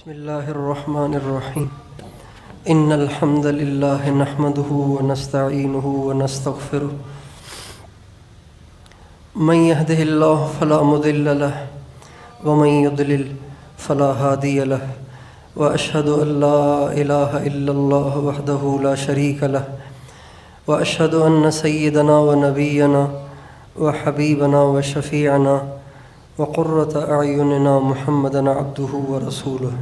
بسم الله الرحمن الرحيم إن الحمد لله نحمده ونستعينه ونستغفره من يهده الله فلا مضل له ومن يضلل فلا هادي له وأشهد أن لا إله إلا الله وحده لا شريك له وأشهد أن سيدنا ونبينا وحبيبنا وشفيعنا وقرة أعيننا محمدًا عبده ورسوله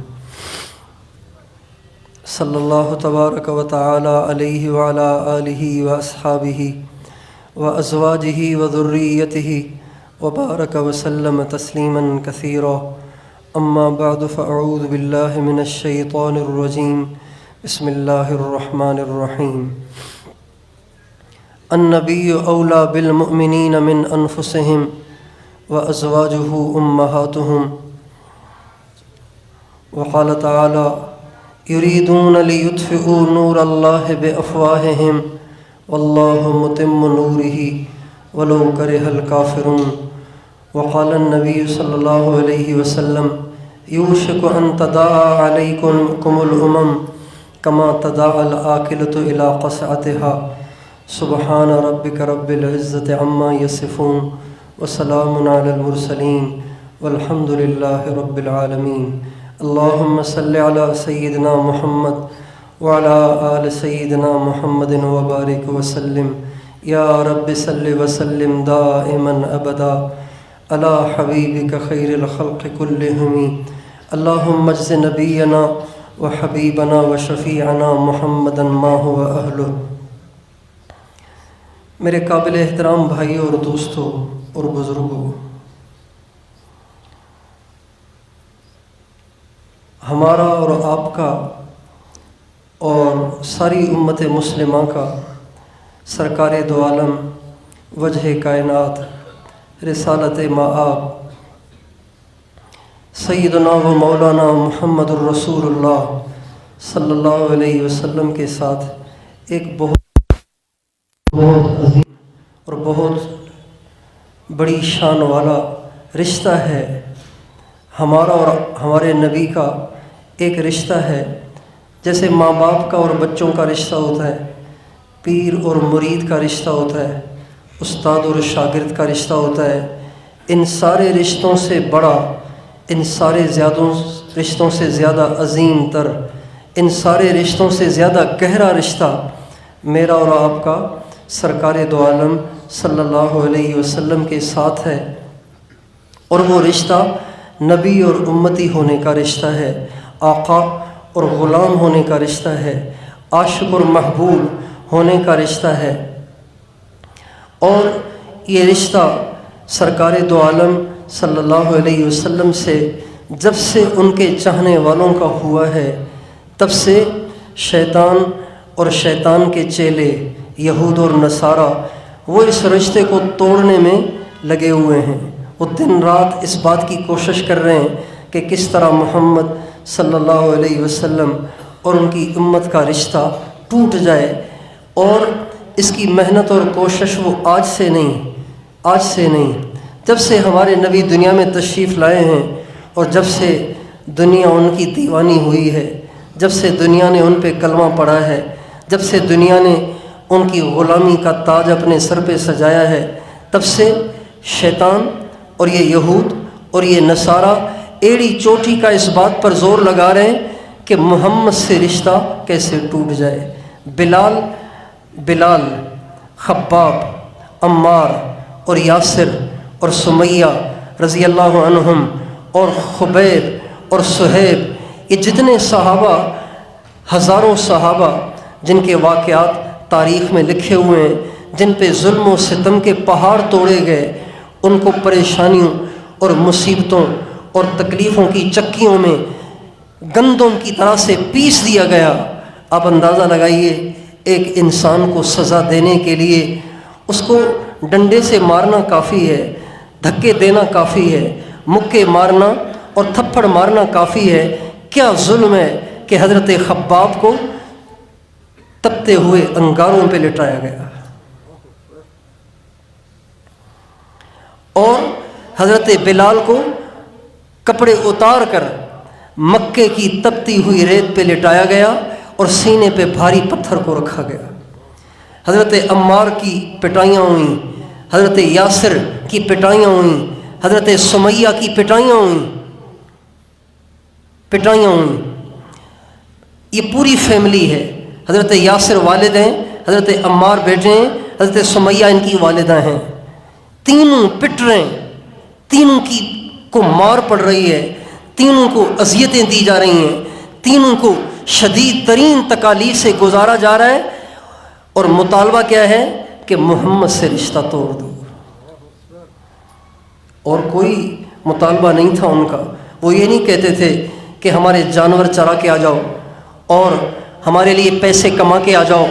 صلى الله تبارك وتعالى عليه وعلى آله وأصحابه وأزواجه وذريته وبارك وسلم تسليمًا كثيرا أما بعد فأعوذ بالله من الشيطان الرجيم بسم الله الرحمن الرحيم النبي أولى بالمؤمنين من أنفسهم وأزواجه أمهاتهم وقال تعالى يريدون ليطفئوا نور الله بأفواههم والله متم نوره ولو كره الكافرون وقال النبي صلى الله عليه وسلم يوشك أن تداعى عليكم الأمم كما تداعى الآكلة إلى قصعتها سبحان ربك رب العزة عما يصفون وسلام على المرسلين والحمد لله رب العالمين اللهم صل على سيدنا محمد وعلى آل سيدنا محمد وبارك وسلم يا رب صل وسلم دائما أبدا على حبيبك خير الخلق كلهم اللهم اجز نبينا وحبيبنا وشفيعنا محمدا ما هو أهله. میرے قابل احترام بھائیوں اور دوستوں اور بزرگوں، ہمارا اور آپ کا اور ساری امت مسلمہ کا سرکار دو عالم وجہ کائنات رسالت مآب سیدنا و مولانا محمد الرسول اللہ صلی اللہ علیہ وسلم کے ساتھ ایک بہت عظیم اور بہت بڑی شان والا رشتہ ہے. ہمارا اور ہمارے نبی کا ایک رشتہ ہے، جیسے ماں باپ کا اور بچوں کا رشتہ ہوتا ہے، پیر اور مرید کا رشتہ ہوتا ہے، استاد اور شاگرد کا رشتہ ہوتا ہے. ان سارے رشتوں سے بڑا، ان سارے رشتوں سے زیادہ عظیم تر، ان سارے رشتوں سے زیادہ گہرا رشتہ میرا اور آپ کا سرکار دو عالم صلی اللہ علیہ وسلم کے ساتھ ہے. اور وہ رشتہ نبی اور امتی ہونے کا رشتہ ہے، آقا اور غلام ہونے کا رشتہ ہے، عاشق اور محبوب ہونے کا رشتہ ہے. اور یہ رشتہ سرکار دو عالم صلی اللہ علیہ وسلم سے جب سے ان کے چاہنے والوں کا ہوا ہے، تب سے شیطان اور شیطان کے چیلے یہود اور نصارہ وہ اس رشتے کو توڑنے میں لگے ہوئے ہیں. وہ دن رات اس بات کی کوشش کر رہے ہیں کہ کس طرح محمد صلی اللہ علیہ وسلم اور ان کی امت کا رشتہ ٹوٹ جائے. اور اس کی محنت اور کوشش وہ آج سے نہیں، جب سے ہمارے نبی دنیا میں تشریف لائے ہیں اور جب سے دنیا ان کی دیوانی ہوئی ہے، جب سے دنیا نے ان پہ کلمہ پڑھا ہے، جب سے دنیا نے ان کی غلامی کا تاج اپنے سر پہ سجایا ہے، تب سے شیطان اور یہ یہود اور یہ نصارہ ایڑی چوٹی کا اس بات پر زور لگا رہے ہیں کہ محمد سے رشتہ کیسے ٹوٹ جائے. بلال، خباب، عمار اور یاسر اور سمیہ رضی اللہ عنہم اور خبیب اور صہیب، یہ جتنے صحابہ، ہزاروں صحابہ جن کے واقعات تاریخ میں لکھے ہوئے ہیں، جن پہ ظلم و ستم کے پہاڑ توڑے گئے، ان کو پریشانیوں اور مصیبتوں اور تکلیفوں کی چکیوں میں گندم کی طرح سے پیس دیا گیا. آپ اندازہ لگائیے، ایک انسان کو سزا دینے کے لیے اس کو ڈنڈے سے مارنا کافی ہے، دھکے دینا کافی ہے، مکے مارنا اور تھپڑ مارنا کافی ہے. کیا ظلم ہے کہ حضرت خباب کو تپتے ہوئے انگاروں پہ لٹایا گیا، اور حضرت بلال کو کپڑے اتار کر مکے کی تپتی ہوئی ریت پہ لٹایا گیا اور سینے پہ بھاری پتھر کو رکھا گیا۔ حضرت عمار کی پٹائیاں ہوئیں، حضرت یاسر کی پٹائیاں ہوئیں، حضرت سمیہ کی پٹائیاں ہوئیں۔ یہ پوری فیملی ہے، حضرت یاسر والد ہیں، حضرت عمار بیٹے ہیں، حضرت سمیہ ان کی والدہ ہیں۔ تینوں پٹ رہے ہیں، تینوں کو مار پڑ رہی ہے، تینوں کو اذیتیں دی جا رہی ہیں، تینوں کو شدید ترین تکالیف سے گزارا جا رہا ہے، اور مطالبہ کیا ہے کہ محمد سے رشتہ توڑ دو۔ اور کوئی مطالبہ نہیں تھا ان کا، وہ یہ نہیں کہتے تھے کہ ہمارے جانور چرا کے آ جاؤ اور ہمارے لیے پیسے کما کے آ جاؤ۔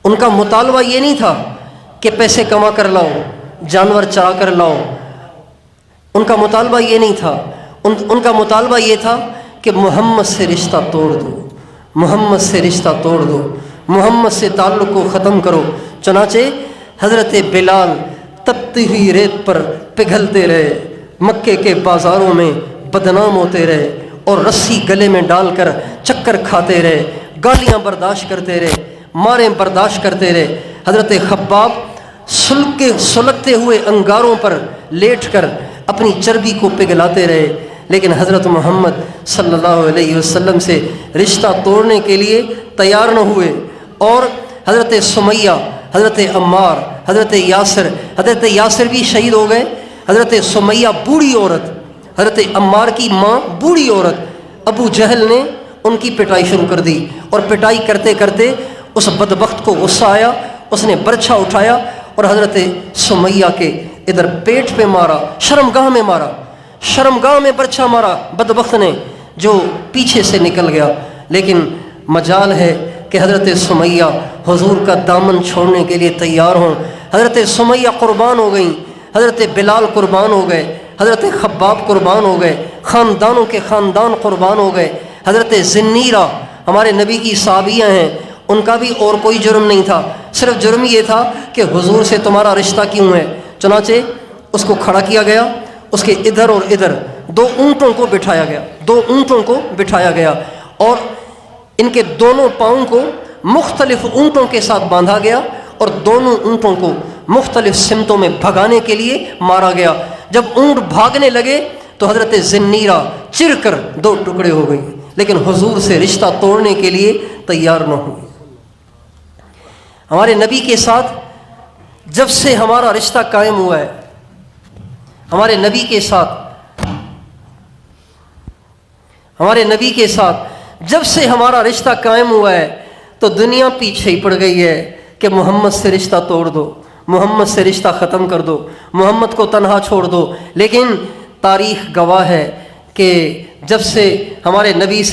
ان کا مطالبہ یہ نہیں تھا کہ پیسے کما کر لاؤ، جانور چرا کر لاؤ۔ ان کا مطالبہ یہ نہیں تھا، ان کا مطالبہ یہ تھا کہ محمد سے رشتہ توڑ دو، محمد سے رشتہ توڑ دو، محمد سے تعلق کو ختم کرو۔ چنانچہ حضرت بلال تپتی ہوئی ریت پر پگھلتے رہے، مکے کے بازاروں میں بدنام ہوتے رہے، اور رسی گلے میں ڈال کر چکر کھاتے رہے، گالیاں برداشت کرتے رہے، ماریں برداشت کرتے رہے۔ حضرت خباب سلگتے ہوئے انگاروں پر لیٹ کر اپنی چربی کو پگھلاتے رہے، لیکن حضرت محمد صلی اللہ علیہ وسلم سے رشتہ توڑنے کے لیے تیار نہ ہوئے۔ اور حضرت سمیہ، حضرت عمار، حضرت یاسر بھی شہید ہو گئے۔ حضرت سمیہ بوڑھی عورت، حضرت عمار کی ماں بوڑھی عورت، ابو جہل نے ان کی پٹائی شروع کر دی، اور پٹائی کرتے کرتے اس بدبخت کو غصہ آیا، اس نے برچھا اٹھایا اور حضرت سمیہ کے ادھر پیٹ پہ مارا، شرمگاہ میں برچھا مارا بدبخت نے، جو پیچھے سے نکل گیا۔ لیکن مجال ہے کہ حضرت سمیہ حضور کا دامن چھوڑنے کے لیے تیار ہوں۔ حضرت سمیہ قربان ہو گئیں، حضرت بلال قربان ہو گئے، حضرت خباب قربان ہو گئے، خاندانوں کے خاندان قربان ہو گئے۔ حضرت زنیرہ ہمارے نبی کی صحابیہ ہیں، ان کا بھی اور کوئی جرم نہیں تھا، صرف جرم یہ تھا کہ حضور سے تمہارا رشتہ کیوں ہے۔ چنانچہ اس کو کھڑا کیا گیا، اس کے ادھر اور ادھر دو اونٹوں کو بٹھایا گیا، اور ان کے دونوں پاؤں کو مختلف اونٹوں کے ساتھ باندھا گیا، اور دونوں اونٹوں کو مختلف سمتوں میں بھگانے کے لیے مارا گیا۔ جب اونٹ بھاگنے لگے تو حضرت زنیرہ چر کر دو ٹکڑے ہو گئی، لیکن حضور سے رشتہ توڑنے کے لیے تیار نہ ہوئی۔ ہمارے نبی کے ساتھ جب سے ہمارا رشتہ قائم ہوا ہے، ہمارے نبی کے ساتھ جب سے ہمارا رشتہ قائم ہوا ہے تو دنیا پیچھے ہی پڑ گئی ہے کہ محمد سے رشتہ توڑ دو، محمد سے رشتہ ختم کر دو، محمد کو تنہا چھوڑ دو۔ لیکن تاریخ گواہ ہے کہ جب سے ہمارے نبی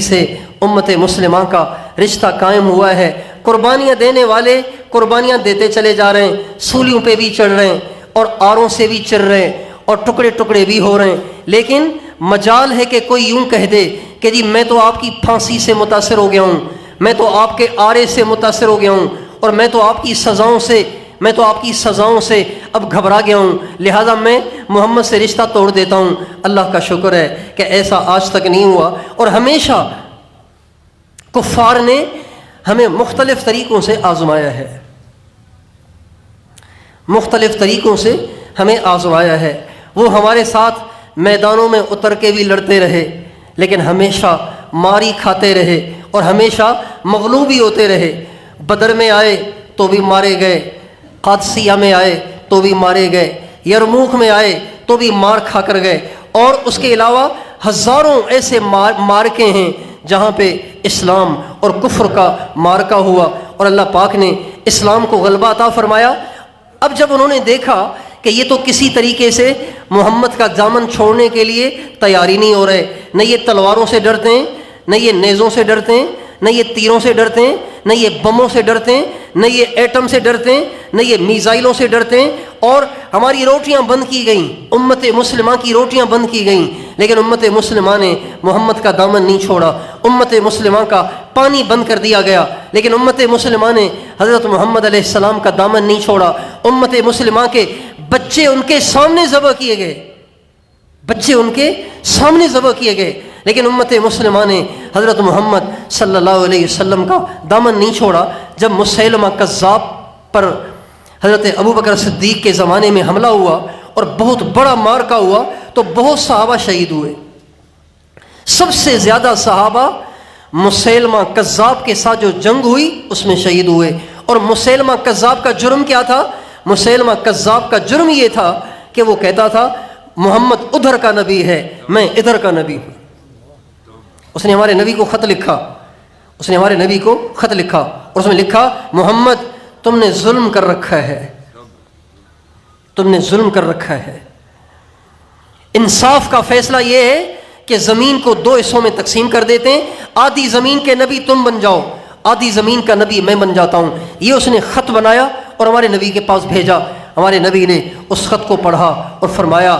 سے امت مسلمہ کا رشتہ قائم ہوا ہے، قربانیاں دینے والے قربانیاں دیتے چلے جا رہے ہیں، سولیوں پہ بھی چڑھ رہے ہیں اور آروں سے بھی چڑھ رہے ہیں اور ٹکڑے ٹکڑے بھی ہو رہے ہیں۔ لیکن مجال ہے کہ کوئی یوں کہہ دے کہ جی میں تو آپ کی پھانسی سے متاثر ہو گیا ہوں، میں تو آپ کے آرے سے متاثر ہو گیا ہوں، اور میں تو آپ کی سزاؤں سے اب گھبرا گیا ہوں، لہٰذا میں محمد سے رشتہ توڑ دیتا ہوں۔ اللہ کا شکر ہے کہ ایسا آج تک نہیں ہوا، اور ہمیشہ کفار نے ہمیں مختلف طریقوں سے آزمایا ہے، مختلف طریقوں سے ہمیں آزمایا ہے۔ وہ ہمارے ساتھ میدانوں میں اتر کے بھی لڑتے رہے، لیکن ہمیشہ ماری کھاتے رہے اور ہمیشہ مغلوبی ہوتے رہے۔ بدر میں آئے تو بھی مارے گئے، قادسیہ میں آئے تو بھی مارے گئے، یرموک میں آئے تو بھی مار کھا کر گئے، اور اس کے علاوہ ہزاروں ایسے مارکے ہیں جہاں پہ اسلام اور کفر کا مارکا ہوا اور اللہ پاک نے اسلام کو غلبہ عطا فرمایا۔ اب جب انہوں نے دیکھا کہ یہ تو کسی طریقے سے محمد کا دامن چھوڑنے کے لیے تیاری نہیں ہو رہے، نہ یہ تلواروں سے ڈرتے ہیں، نہ یہ نیزوں سے ڈرتے ہیں، نہ یہ تیروں سے ڈرتے ہیں، نہ یہ بموں سے ڈرتے ہیں، نہ یہ ایٹم سے ڈرتے ہیں، نہ یہ میزائلوں سے ڈرتے ہیں، اور ہماری روٹیاں بند کی گئیں، امت مسلمہ کی روٹیاں بند کی گئیں، لیکن امت مسلمہ نے محمد کا دامن نہیں چھوڑا۔ امت مسلمہ کا پانی بند کر دیا گیا، لیکن امت مسلمہ نے حضرت محمد علیہ السلام کا دامن نہیں چھوڑا۔ امت مسلمہ کے بچے ان کے سامنے ذبح کیے گئے، بچے ان کے سامنے ذبح کیے گئے، لیکن امت مسلمہ نے حضرت محمد صلی اللہ علیہ وسلم کا دامن نہیں چھوڑا۔ جب مسیلمہ کذاب پر حضرت ابوبکر صدیق کے زمانے میں حملہ ہوا اور بہت بڑا معرکہ ہوا تو بہت صحابہ شہید ہوئے۔ سب سے زیادہ صحابہ مسیلمہ کذاب کے ساتھ جو جنگ ہوئی اس میں شہید ہوئے۔ اور مسیلمہ کذاب کا جرم کیا تھا؟ مسیلمہ کذاب کا جرم یہ تھا کہ وہ کہتا تھا محمد ادھر کا نبی ہے، میں ادھر کا نبی ہوں۔ اس نے ہمارے نبی کو خط لکھا، اس نے ہمارے نبی کو خط لکھا اور اس میں لکھا محمد تم نے ظلم کر رکھا ہے، تم نے ظلم کر رکھا ہے۔ انصاف کا فیصلہ یہ ہے کہ زمین کو دو حصوں میں تقسیم کر دیتے ہیں، آدھی زمین کے نبی تم بن جاؤ، آدھی زمین کا نبی میں بن جاتا ہوں۔ یہ اس نے خط بنایا اور ہمارے نبی کے پاس بھیجا۔ ہمارے نبی نے اس خط کو پڑھا اور فرمایا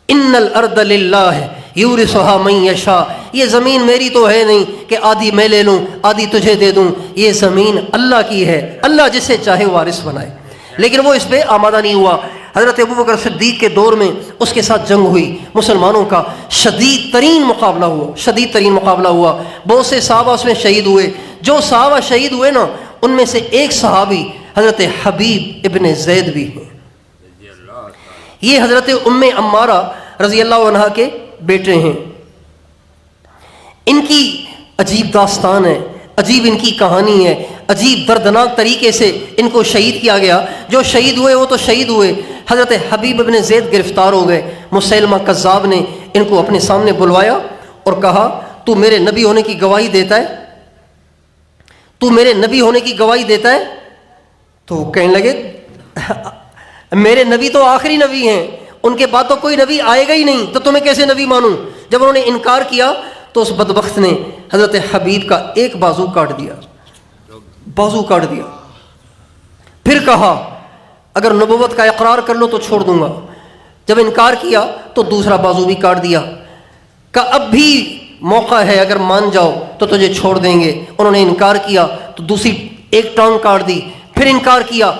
ان الارض للہ یورثھا من یشاء، یہ زمین میری تو ہے نہیں کہ آدھی میں لے لوں آدھی تجھے دے دوں، یہ زمین اللہ کی ہے، اللہ جسے چاہے وارث بنائے۔ لیکن وہ اس پہ آمادہ نہیں ہوا۔ حضرت ابوبکر صدیق کے دور میں اس کے ساتھ جنگ ہوئی، مسلمانوں کا شدید ترین مقابلہ ہوا، شدید ترین مقابلہ ہوا، بہت سے صحابہ اس میں شہید ہوئے۔ جو صحابہ شہید ہوئے نا ان میں سے ایک صحابی حضرت حبیب ابن زید بھی ہیں۔ یہ حضرت ام عمارہ رضی اللہ عنہا کے بیٹے ہیں۔ ان کی عجیب داستان ہے، عجیب ان کی کہانی ہے، عجیب دردناک طریقے سے ان کو شہید کیا گیا۔ جو شہید ہوئے وہ تو شہید ہوئے، حضرت حبیب ابن زید گرفتار ہو گئے۔ مسیلمہ کذاب نے ان کو اپنے سامنے بلوایا اور کہا تو میرے نبی ہونے کی گواہی دیتا ہے؟ تو میرے نبی ہونے کی گواہی دیتا ہے؟ تو وہ کہنے لگے میرے نبی تو آخری نبی ہیں، ان کے بعد تو کوئی نبی آئے گا ہی نہیں، تو تمہیں کیسے نبی مانوں؟ جب انہوں نے انکار کیا تو اس بدبخت نے حضرت حبیب کا ایک بازو کاٹ دیا، بازو کاٹ دیا۔ پھر کہا اگر نبوت کا اقرار کر لو تو چھوڑ دوں گا۔ جب انکار کیا تو دوسرا بازو بھی کاٹ دیا۔ کہ اب بھی موقع ہے، اگر مان جاؤ تو تجھے چھوڑ دیں گے۔ انہوں نے انکار کیا تو دوسری ایک ٹانگ کاٹ دی، پھر انکار کیا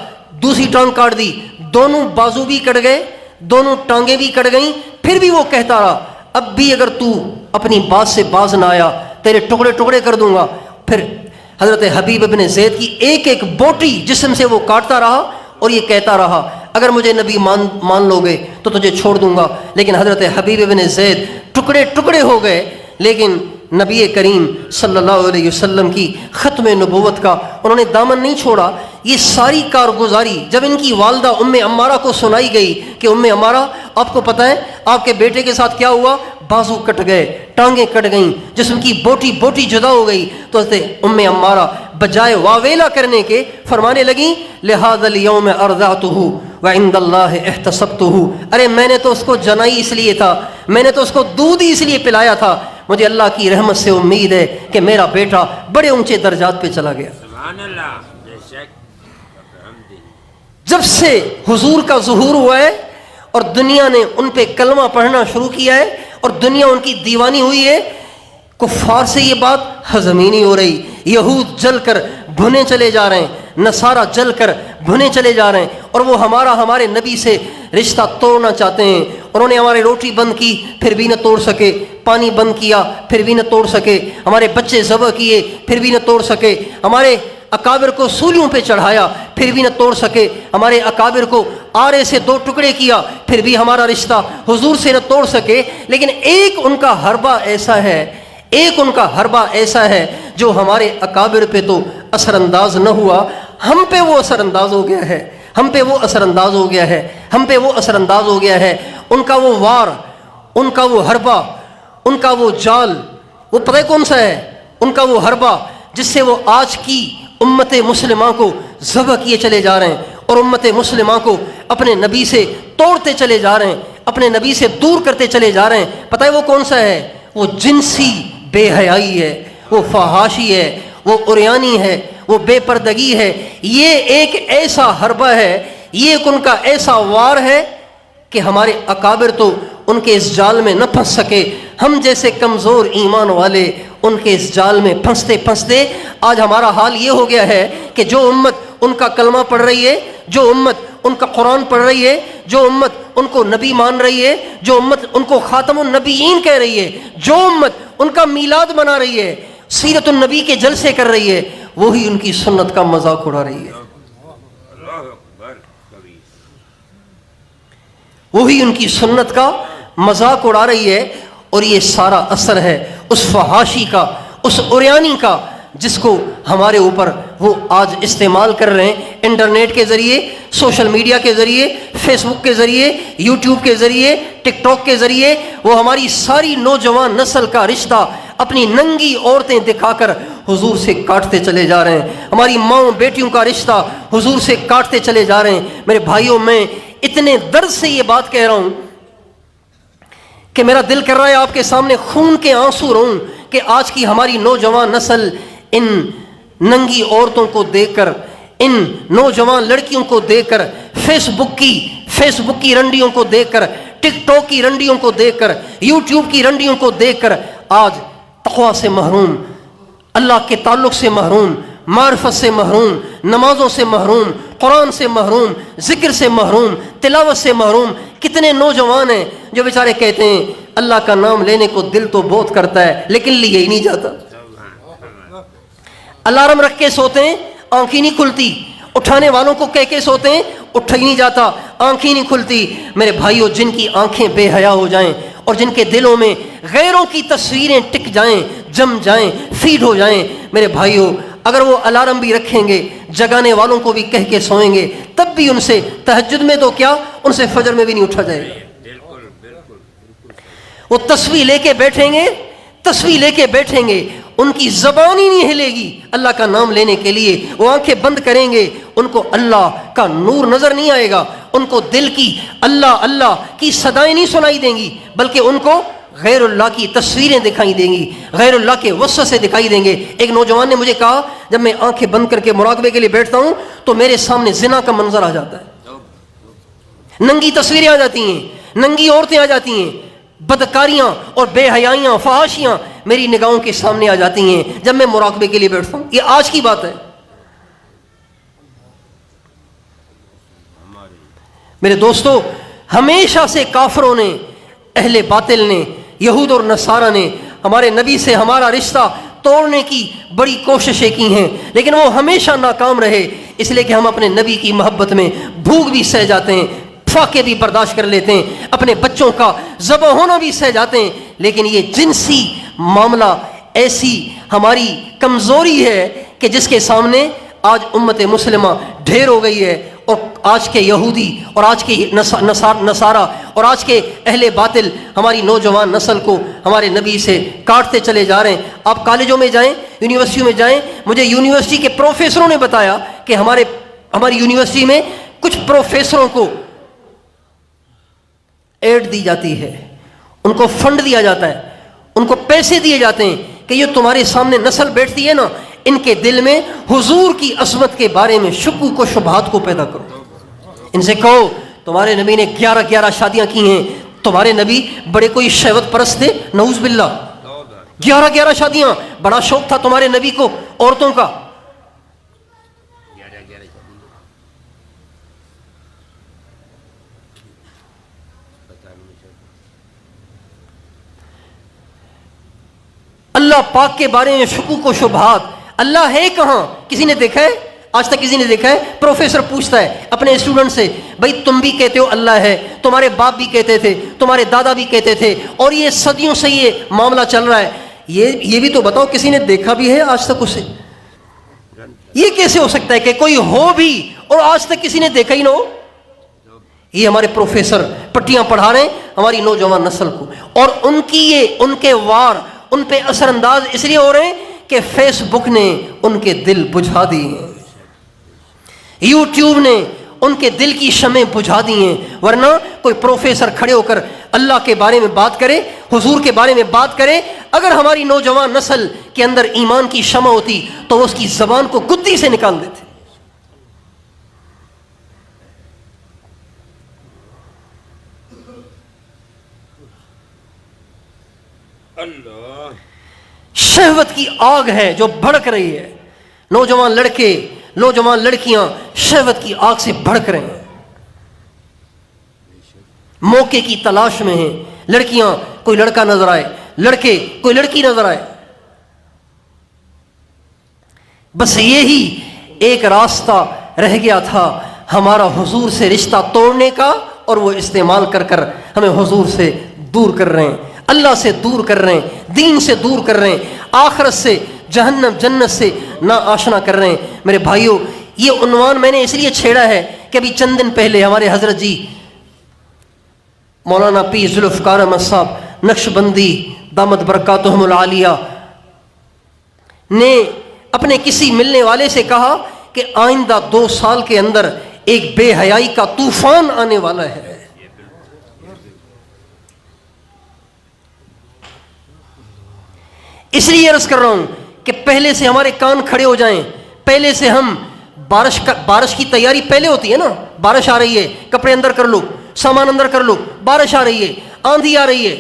دوسری ٹانگ کاٹ دی، دونوں بازو بھی کٹ گئے، دونوں ٹانگیں بھی کٹ گئیں۔ پھر بھی وہ کہتا رہا اب بھی اگر تو اپنی بات سے باز نہ آیا تیرے ٹکڑے ٹکڑے کر دوں گا۔ پھر حضرت حبیب ابن زید کی ایک ایک بوٹی جسم سے وہ کاٹتا رہا اور یہ کہتا رہا اگر مجھے نبی مان لو گے تو تجھے چھوڑ دوں گا۔ لیکن حضرت حبیب ابن زید ٹکڑے ٹکڑے ہو گئے، لیکن نبی کریم صلی اللہ علیہ وسلم کی ختم نبوت کا انہوں نے دامن نہیں چھوڑا۔ یہ ساری کارگزاری جب ان کی والدہ ام عمارہ کو سنائی گئی کہ ام عمارہ آپ کو پتہ ہے آپ کے بیٹے کے ساتھ کیا ہوا، بازو کٹ گئے، ٹانگیں کٹ گئیں، جسم کی بوٹی بوٹی جدا ہو گئی، تو حضرت ام عمارہ بجائے واویلا کرنے کے فرمانے لگیں لہذا اليوم ارضعته وعند اللہ احتسبته، ارے میں نے تو اس کو جنائی اس لیے تھا، میں نے تو اس کو دودھ ہی اس لیے پلایا تھا، مجھے اللہ کی رحمت سے امید ہے کہ میرا بیٹا بڑے اونچے درجات پہ چلا گیا۔ سبحان اللہ۔ جب سے حضور کا ظہور ہوا ہے اور دنیا نے ان پہ کلمہ پڑھنا شروع کیا ہے اور دنیا ان کی دیوانی ہوئی ہے، کفار سے یہ بات ہضم ہی نہیں ہو رہی۔ یہود جل کر بھنے چلے جا رہے ہیں، نصارہ جل کر بھنے چلے جا رہے ہیں، اور وہ ہمارے نبی سے رشتہ توڑنا چاہتے ہیں۔ انہوں نے ہماری روٹی بند کی پھر بھی نہ توڑ سکے، پانی بند کیا پھر بھی نہ توڑ سکے، ہمارے بچے ذبح کیے پھر بھی نہ توڑ سکے، ہمارے اکابر کو سولیوں پہ چڑھایا پھر بھی نہ توڑ سکے، ہمارے اکابر کو آرے سے دو ٹکڑے کیا پھر بھی ہمارا رشتہ حضور سے نہ توڑ سکے۔ لیکن ایک ان کا حربہ ایسا ہے، ایک ان کا حربہ ایسا ہے جو ہمارے اکابر پہ تو اثر انداز نہ ہوا، ہم پہ وہ اثر انداز ہو گیا ہے، ہم پہ وہ اثر انداز ہو گیا ہے، ہم پہ وہ اثر انداز ہو گیا ہے۔ ان کا وہ وار، ان کا وہ حربہ، ان کا وہ جال، وہ پتہ کون سا ہے؟ ان کا وہ حربہ جس سے وہ آج کی امت مسلمہ کو ذبح کیے چلے جا رہے ہیں اور امت مسلمہ کو اپنے نبی سے توڑتے چلے جا رہے ہیں، اپنے نبی سے دور کرتے چلے جا رہے ہیں۔ پتہ ہے وہ کون سا ہے؟ وہ جنسی بے حیائی ہے، وہ فحاشی ہے، وہ عریانی ہے، وہ بے پردگی ہے۔ یہ ایک ایسا حربہ ہے، یہ ایک ان کا ایسا وار ہے کہ ہمارے اکابر تو ان کے اس جال میں نہ پھنس سکے۔ ہم جیسے کمزور ایمان والے ان کے اس جال میں پھنستے پھنستے آج ہمارا حال یہ ہو گیا ہے کہ جو امت ان کا کلمہ پڑھ رہی ہے، جو امت ان کا قرآن پڑھ رہی ہے، جو امت ان کو نبی مان رہی ہے، جو امت ان کو خاتم النبیین کہہ رہی ہے، جو امت ان کا میلاد منا رہی ہے، سیرت النبی کے جلسے کر رہی ہے، وہی ان کی سنت کا مذاق اڑا رہی ہے، وہی ان کی سنت کا مذاق اڑا رہی ہے۔ اور یہ سارا اثر ہے اس فحاشی کا، اس عریانی کا، جس کو ہمارے اوپر وہ آج استعمال کر رہے ہیں، انٹرنیٹ کے ذریعے، سوشل میڈیا کے ذریعے، فیس بک کے ذریعے، یوٹیوب کے ذریعے، ٹک ٹاک کے ذریعے، وہ ہماری ساری نوجوان نسل کا رشتہ اپنی ننگی عورتیں دکھا کر حضور سے کاٹتے چلے جا رہے ہیں، ہماری ماؤں بیٹیوں کا رشتہ حضور سے کاٹتے چلے جا رہے ہیں۔ میرے بھائیوں، میں اتنے درد سے یہ بات کہہ رہا ہوں کہ میرا دل کر رہا ہے آپ کے سامنے خون کے آنسو روں کہ آج کی ہماری نوجوان نسل ان ننگی عورتوں کو دیکھ کر، ان نوجوان لڑکیوں کو دیکھ کر، فیس بک کی رنڈیوں کو دیکھ کر، ٹک ٹاک کی رنڈیوں کو دیکھ کر، یوٹیوب کی رنڈیوں کو دیکھ کر آج تقویٰ سے محروم، اللہ کے تعلق سے محروم، معرفت سے محروم، نمازوں سے محروم، قرآن سے محروم، ذکر سے محروم، تلاوت سے محروم۔ کتنے نوجوان ہیں جو بیچارے کہتے ہیں اللہ کا نام لینے کو دل تو بہت کرتا ہے لیکن لیا ہی نہیں جاتا، الارم رکھ کے سوتے ہیں، آنکھ ہی نہیں کھلتی، اٹھانے والوں کو کہہ کے سوتے ہیں، اٹھا ہی نہیں جاتا، آنکھ ہی نہیں کھلتی۔ میرے بھائیوں، جن کی آنکھیں بے حیا ہو جائیں اور جن کے دلوں میں غیروں کی تصویریں ٹک جائیں، جم جائیں، فیڈ ہو جائیں، میرے بھائیوں، اگر وہ الارم بھی رکھیں گے، جگانے والوں کو بھی کہہ کے سوئیں گے، تب بھی ان سے تہجد میں تو کیا، ان سے فجر میں بھی نہیں اٹھا جائے گا۔ وہ تصویر لے کے بیٹھیں گے، ان کی زبان ہی نہیں ہلے گی اللہ کا نام لینے کے لیے، وہ آنکھیں بند کریں گے، ان کو اللہ کا نور نظر نہیں آئے گا، ان کو دل کی اللہ اللہ کی صدائیں نہیں سنائی دیں گی، بلکہ ان کو غیر اللہ کی تصویریں دکھائی دیں گی، غیر اللہ کے وسوسے دکھائی دیں گے۔ ایک نوجوان نے مجھے کہا جب میں آنکھیں بند کر کے مراقبے کے لیے بیٹھتا ہوں تو میرے سامنے زنا کا منظر آ جاتا ہے، ننگی تصویریں آ جاتی ہیں، ننگی عورتیں آ جاتی ہیں، بدکاریاں اور بے حیائیاں، فحاشیاں میری نگاہوں کے سامنے آ جاتی ہیں جب میں مراقبے کے لیے بیٹھتا ہوں۔ یہ آج کی بات ہے میرے دوستو۔ ہمیشہ سے کافروں نے، اہل باطل نے، یہود اور نصارہ نے ہمارے نبی سے ہمارا رشتہ توڑنے کی بڑی کوششیں کی ہیں، لیکن وہ ہمیشہ ناکام رہے، اس لیے کہ ہم اپنے نبی کی محبت میں بھوک بھی سہ جاتے ہیں، فاقے بھی برداشت کر لیتے ہیں، اپنے بچوں کا ذبح ہونا بھی سہ جاتے ہیں، لیکن یہ جنسی معاملہ ایسی ہماری کمزوری ہے کہ جس کے سامنے آج امت مسلمہ ڈھیر ہو گئی ہے، اور آج کے یہودی اور آج کے نصارہ اور آج کے اہل باطل ہماری نوجوان نسل کو ہمارے نبی سے کاٹتے چلے جا رہے ہیں۔ آپ کالجوں میں جائیں، یونیورسٹیوں میں جائیں، مجھے یونیورسٹی کے پروفیسروں نے بتایا کہ ہماری یونیورسٹی میں کچھ پروفیسروں کو ایڈ دی جاتی ہے، ان کو فنڈ دیا جاتا ہے، ان کو پیسے دیے جاتے ہیں کہ یہ تمہارے سامنے نسل بیٹھتی ہے نا، ان کے دل میں حضور کی عظمت کے بارے میں شکوک و شبہات کو پیدا کرو، ان سے کہو تمہارے نبی نے 11 شادیاں کی ہیں، تمہارے نبی بڑے کوئی شہوت پرست تھے؟ نعوذ باللہ، 11 شادیاں، بڑا شوق تھا تمہارے نبی کو عورتوں کا۔ اللہ پاک کے بارے میں شکوک و شبہات، اللہ ہے کہاں؟ کسی نے دیکھا ہے؟ آج تک کسی نے دیکھا ہے؟ پروفیسر پوچھتا ہے اپنے اسٹوڈنٹ سے، بھائی تم بھی کہتے ہو اللہ ہے، تمہارے باپ بھی کہتے تھے، تمہارے دادا بھی کہتے تھے، اور یہ صدیوں سے یہ معاملہ چل رہا ہے، یہ بھی تو بتاؤ کسی نے دیکھا بھی ہے آج تک اسے؟ یہ کیسے ہو سکتا ہے کہ کوئی ہو بھی اور آج تک کسی نے دیکھا ہی نہ ہو؟ یہ ہمارے پروفیسر پٹیاں پڑھا رہے ہیں ہماری نوجوان نسل کو، اور ان کے وار ان پہ اثر انداز اس لیے ہو رہے ہیں کہ فیس بک نے ان کے دل بجھا دی ہیں، یوٹیوب نے ان کے دل کی شمعیں بجھا دی ہیں، ورنہ کوئی پروفیسر کھڑے ہو کر اللہ کے بارے میں بات کرے، حضور کے بارے میں بات کرے، اگر ہماری نوجوان نسل کے اندر ایمان کی شمع ہوتی تو وہ اس کی زبان کو گدی سے نکال دیتے۔ شہوت کی آگ ہے جو بھڑک رہی ہے، نوجوان لڑکے، نوجوان لڑکیاں شہوت کی آگ سے بھڑک رہے ہیں۔ موقع کی تلاش میں ہیں. لڑکیاں کوئی لڑکا نظر آئے, لڑکے کوئی لڑکی نظر آئے. بس یہی ایک راستہ رہ گیا تھا ہمارا حضور سے رشتہ توڑنے کا, اور وہ استعمال کر کر ہمیں حضور سے دور کر رہے ہیں, اللہ سے دور کر رہے ہیں, دین سے دور کر رہے ہیں, آخرت سے, جہنم جنت سے نا آشنا کر رہے ہیں. میرے بھائیوں, یہ عنوان میں نے اس لیے چھیڑا ہے کہ ابھی چند دن پہلے ہمارے حضرت جی مولانا پیر ذوالفقار احمد صاحب نقشبندی دامت برکاتہم العالیہ نے اپنے کسی ملنے والے سے کہا کہ آئندہ 2 سال کے اندر ایک بے حیائی کا طوفان آنے والا ہے. اس لیے عرض کر رہا ہوں کہ پہلے سے ہمارے کان کھڑے ہو جائیں, پہلے سے ہم بارش کی تیاری پہلے ہوتی ہے نا, بارش آ رہی ہے, کپڑے اندر کر لو, سامان اندر کر لو, بارش آ رہی ہے, آندھی آ رہی ہے,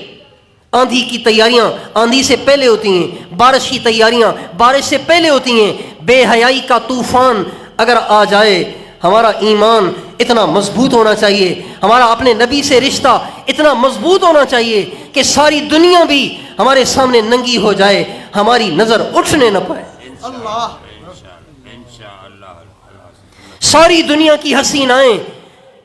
آندھی کی تیاریاں آندھی سے پہلے ہوتی ہیں, بارش کی تیاریاں بارش سے پہلے ہوتی ہیں. بے حیائی کا طوفان اگر آ جائے, ہمارا ایمان اتنا مضبوط ہونا چاہیے, ہمارا اپنے نبی سے رشتہ اتنا مضبوط ہونا چاہیے کہ ساری دنیا بھی ہمارے سامنے ننگی ہو جائے, ہماری نظر اٹھنے نہ پائے. ساری دنیا کی حسینائیں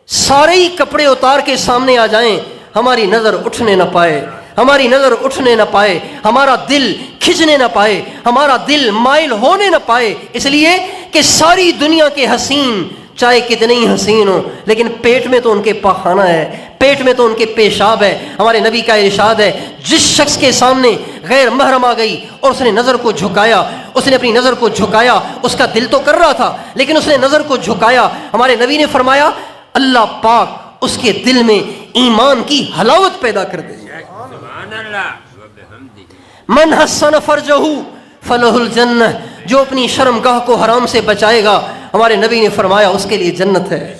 سارے ہی کپڑے اتار کے سامنے آ جائیں, ہماری نظر اٹھنے نہ پائے, ہماری نظر اٹھنے نہ پائے, ہمارا دل کھنچنے نہ پائے, ہمارا دل مائل ہونے نہ پائے. اس لیے کہ ساری دنیا کے حسین چاہے کتنے ہی حسین ہوں, لیکن پیٹ میں تو ان کے پاخانہ ہے, پیٹ میں تو ان کے پیشاب ہے. ہمارے نبی کا ارشاد ہے, جس شخص کے سامنے غیر محرم آ گئی اور اس نے نظر کو جھکایا, اس نے اپنی نظر کو جھکایا, اس کا دل تو کر رہا تھا لیکن اس نے نظر کو جھکایا, ہمارے نبی نے فرمایا اللہ پاک اس کے دل میں ایمان کی حلاوت پیدا کر دے. من حسن فرجہ فلہ الجنہ, جو اپنی شرمگاہ کو حرام سے بچائے گا, ہمارے نبی نے فرمایا اس کے لیے جنت ہے.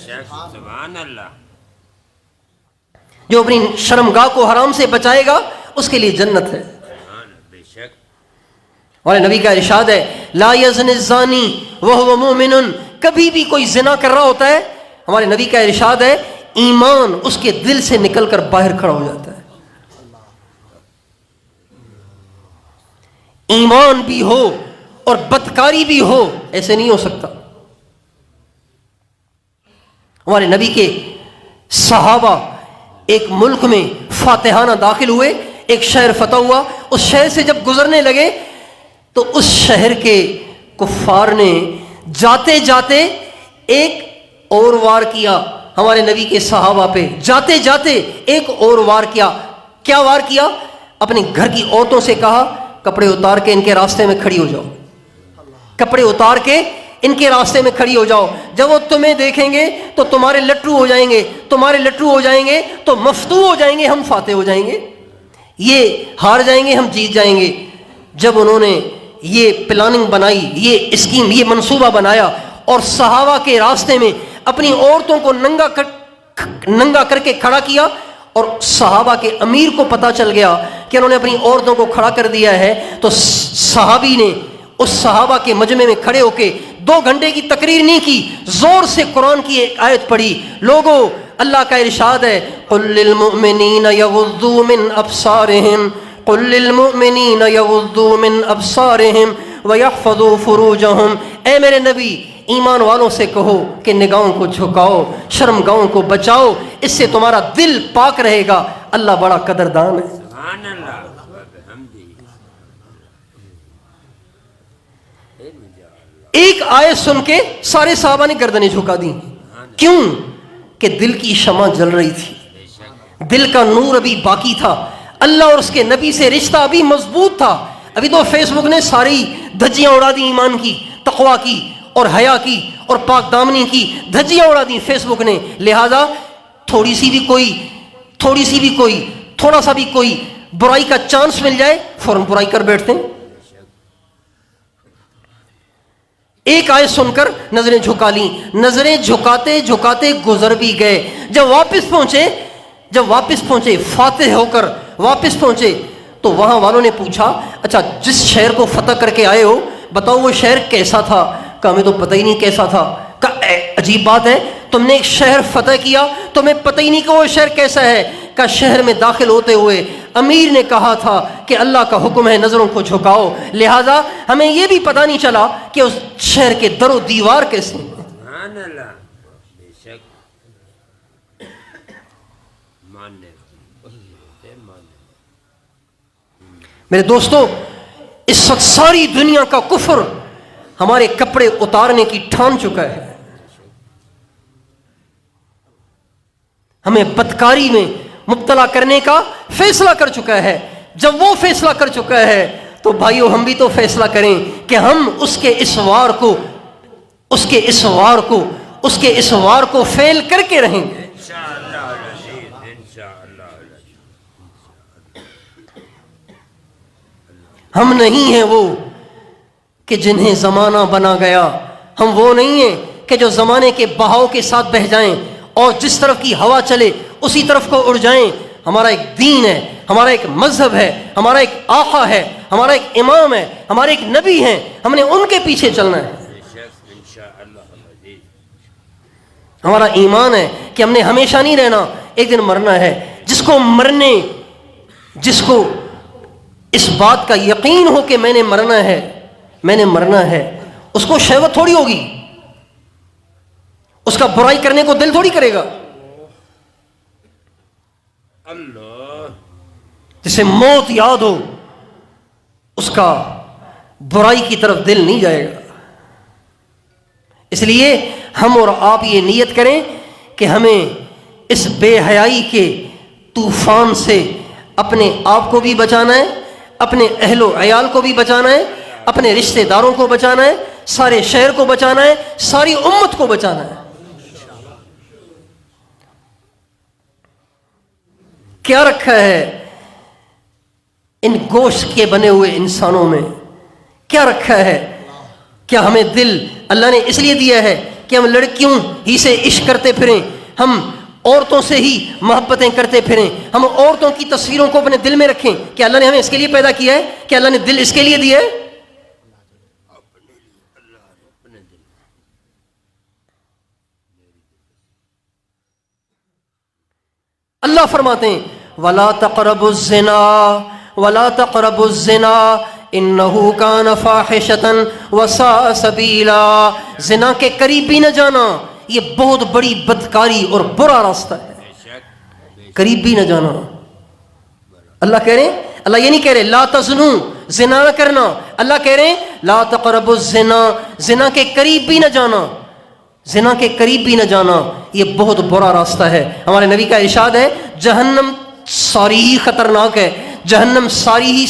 جو اپنی شرمگاہ کو حرام سے بچائے گا اس کے لیے جنت ہے. ہمارے نبی کا ارشاد ہے لا یزنی الزانی وہو مومن, کبھی بھی کوئی زنا کر رہا ہوتا ہے, ہمارے نبی کا ارشاد ہے ایمان اس کے دل سے نکل کر باہر کھڑا ہو جاتا ہے. ایمان بھی ہو اور بدکاری بھی ہو, ایسے نہیں ہو سکتا. ہمارے نبی کے صحابہ ایک ملک میں فاتحانہ داخل ہوئے, ایک شہر فتح ہوا, اس شہر سے جب گزرنے لگے تو اس شہر کے کفار نے جاتے جاتے ایک اور وار کیا ہمارے نبی کے صحابہ پہ, جاتے جاتے ایک اور وار کیا. کیا وار کیا؟ اپنے گھر کی عورتوں سے کہا کپڑے اتار کے ان کے راستے میں کھڑی ہو جاؤ, کپڑے اتار کے ان کے راستے میں کھڑی ہو جاؤ. جب وہ تمہیں دیکھیں گے تو تمہارے لٹو ہو جائیں گے, تمہارے لٹو ہو جائیں گے تو مفتو ہو جائیں گے, ہم فاتح ہو جائیں گے, یہ ہار جائیں گے, ہم جیت جائیں گے. جب انہوں نے یہ پلاننگ بنائی, یہ اسکیم, یہ منصوبہ بنایا اور صحابہ کے راستے میں اپنی عورتوں کو ننگا کر کے کھڑا کیا, اور صحابہ کے امیر کو پتہ چل گیا کہ انہوں نے اپنی عورتوں کو کھڑا کر دیا ہے, تو صحابی نے اس صحابہ کے مجمع میں کھڑے ہو کے 2 گھنٹے کی تقریر نہیں کی, زور سے قرآن کی ایک آیت پڑھی. لوگوں, اللہ کا ارشاد ہے قل للمؤمنین یغضوا من ابصارہم, قل للمؤمنین یغضوا من ابصارہم ویحفظوا فروجہم. اے میرے نبی, ایمان والوں سے کہو کہ نگاہوں کو جھکاؤ, شرمگاہوں کو بچاؤ, اس سے تمہارا دل پاک رہے گا. اللہ بڑا قدردان ہے. سبحان اللہ. ایک آیت سن کے سارے صحابہ نے گردنیں جھکا دی. کیوں؟ کہ دل کی شمع جل رہی تھی, دل کا نور ابھی باقی تھا, اللہ اور اس کے نبی سے رشتہ ابھی مضبوط تھا. ابھی تو فیس بک نے ساری دھجیاں اڑا دی, ایمان کی, تقویٰ کی اور حیا کی اور پاک دامنی کی دھجیاں اڑا دی فیس بک نے. لہذا تھوڑی سی بھی کوئی تھوڑا سا بھی کوئی برائی کا چانس مل جائے فوراً برائی کر بیٹھتے ہیں. ایک آیت سن کر نظریں جھکا لیں, نظریں جھکاتے جھکاتے گزر بھی گئے. جب واپس پہنچے فاتح ہو کر واپس پہنچے تو وہاں والوں نے پوچھا اچھا جس شہر کو فتح کر کے آئے ہو بتاؤ وہ شہر کیسا تھا؟ کہا ہمیں تو پتہ ہی نہیں کیسا تھا. کہا عجیب بات ہے, تم نے ایک شہر فتح کیا، تمہیں پتہ ہی نہیں کہ وہ شہر کیسا ہے، کہ شہر میں داخل ہوتے ہوئے امیر نے کہا تھا کہ اللہ کا حکم ہے نظروں کو جھکاؤ، لہٰذا ہمیں یہ بھی پتہ نہیں چلا کہ اس شہر کے در و دیوار کیسے ہیں۔ سبحان اللہ، بے شک ماننے میرے دوستو، اس وقت ساری دنیا کا کفر ہمارے کپڑے اتارنے کی ٹھان چکا ہے، ہمیں بدکاری میں مبتلا کرنے کا فیصلہ کر چکا ہے۔ جب وہ فیصلہ کر چکا ہے تو بھائیو ہم بھی تو فیصلہ کریں کہ ہم اس کے اس وار کو فیل کر کے رہیں گے۔ انشاءاللہ العزیز، انشاءاللہ العزیز۔ ہم نہیں ہیں وہ کہ جنہیں زمانہ بنا گیا، ہم وہ نہیں ہیں کہ جو زمانے کے بہاؤ کے ساتھ بہہ جائیں اور جس طرف کی ہوا چلے اسی طرف کو اڑ جائیں۔ ہمارا ایک دین ہے، ہمارا ایک مذہب ہے، ہمارا ایک آقا ہے، ہمارا ایک امام ہے، ہمارے ایک نبی ہیں، ہم نے ان کے پیچھے چلنا ہے۔ بے شک انشاءاللہ العزیز۔ ہمارا ایمان ہے کہ ہم نے ہمیشہ نہیں رہنا، ایک دن مرنا ہے۔ جس کو اس بات کا یقین ہو کہ میں نے مرنا ہے، اس کو شہوت تھوڑی ہوگی، اس کا برائی کرنے کو دل تھوڑی کرے گا۔ اللہ، جسے موت یاد ہو اس کا برائی کی طرف دل نہیں جائے گا۔ اس لیے ہم اور آپ یہ نیت کریں کہ ہمیں اس بے حیائی کے طوفان سے اپنے آپ کو بھی بچانا ہے، اپنے اہل و عیال کو بھی بچانا ہے، اپنے رشتہ داروں کو بچانا ہے، سارے شہر کو بچانا ہے، ساری امت کو بچانا ہے۔ کیا رکھا ہے ان گوشت کے بنے ہوئے انسانوں میں؟ کیا رکھا ہے؟ کیا ہمیں دل اللہ نے اس لیے دیا ہے کہ ہم لڑکیوں ہی سے عشق کرتے پھریں، ہم عورتوں سے ہی محبتیں کرتے پھریں، ہم عورتوں کی تصویروں کو اپنے دل میں رکھیں؟ کہ اللہ نے ہمیں اس کے لیے پیدا کیا ہے؟ کہ اللہ نے دل اس کے لیے دیا ہے؟ اللہ فرماتے ہیں وَلَا تَقْرَبُوا الزِّنَا وَلَا تَقْرَبُوا الزِّنَا إِنَّهُ كَانَ فَاحِشَةً وَسَاءَ سَبِيلًا۔ زنا کے قریب بھی نہ جانا، یہ بہت بڑی بدکاری اور برا راستہ ہے، قریب بھی نہ جانا۔ اللہ کہہ رہے ہیں، اللہ یہ نہیں کہہ رہے لا تزنو، زنا نہ کرنا، اللہ کہہ رہے ہیں لا تقربوا الزنا، زنا کے قریب بھی نہ جانا، زنا کے قریب بھی نہ جانا، یہ بہت برا راستہ ہے۔ ہمارے نبی کا ارشاد ہے جہنم ساری ہی خطرناک ہے، جہنم ساری ہی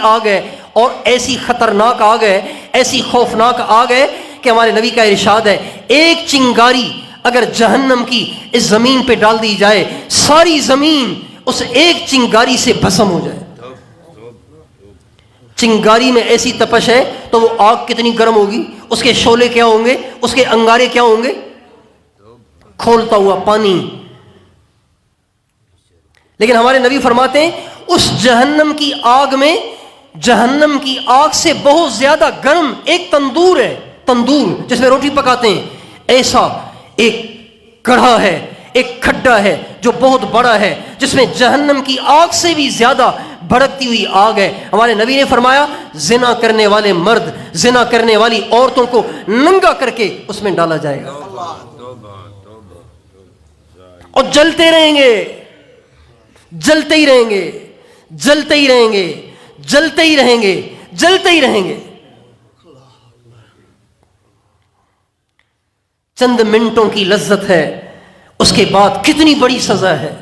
آگ ہے، اور ایسی خطرناک آگ ہے، ایسی خوفناک آگ ہے کہ ہمارے نبی کا ارشاد ہے ایک چنگاری اگر جہنم کی اس زمین پہ ڈال دی جائے، ساری زمین اس ایک چنگاری سے بھسم ہو جائے۔ چنگاری میں ایسی تپش ہے تو وہ آگ کتنی گرم ہوگی، اس کے شعلے کیا ہوں گے، اس کے انگارے کیا ہوں گے، کھولتا ہوا پانی۔ لیکن ہمارے نبی فرماتے ہیں اس جہنم کی آگ میں، جہنم کی آگ سے بہت زیادہ گرم ایک تندور ہے، تندور جس میں روٹی پکاتے ہیں، ایسا ایک گڑھا ہے، ایک کھڈا ہے جو بہت بڑا ہے، جس میں جہنم کی آگ سے بھی زیادہ بھڑکتی ہوئی آگ ہے۔ ہمارے نبی نے فرمایا زنا کرنے والے مرد، زنا کرنے والی عورتوں کو ننگا کر کے اس میں ڈالا جائے گا اور جلتے رہیں گے، جلتے ہی رہیں گے، جلتے ہی رہیں گے، جلتے ہی رہیں گے، جلتے ہی رہیں گے۔ چند منٹوں کی لذت ہے، اس کے بعد کتنی بڑی سزا ہے۔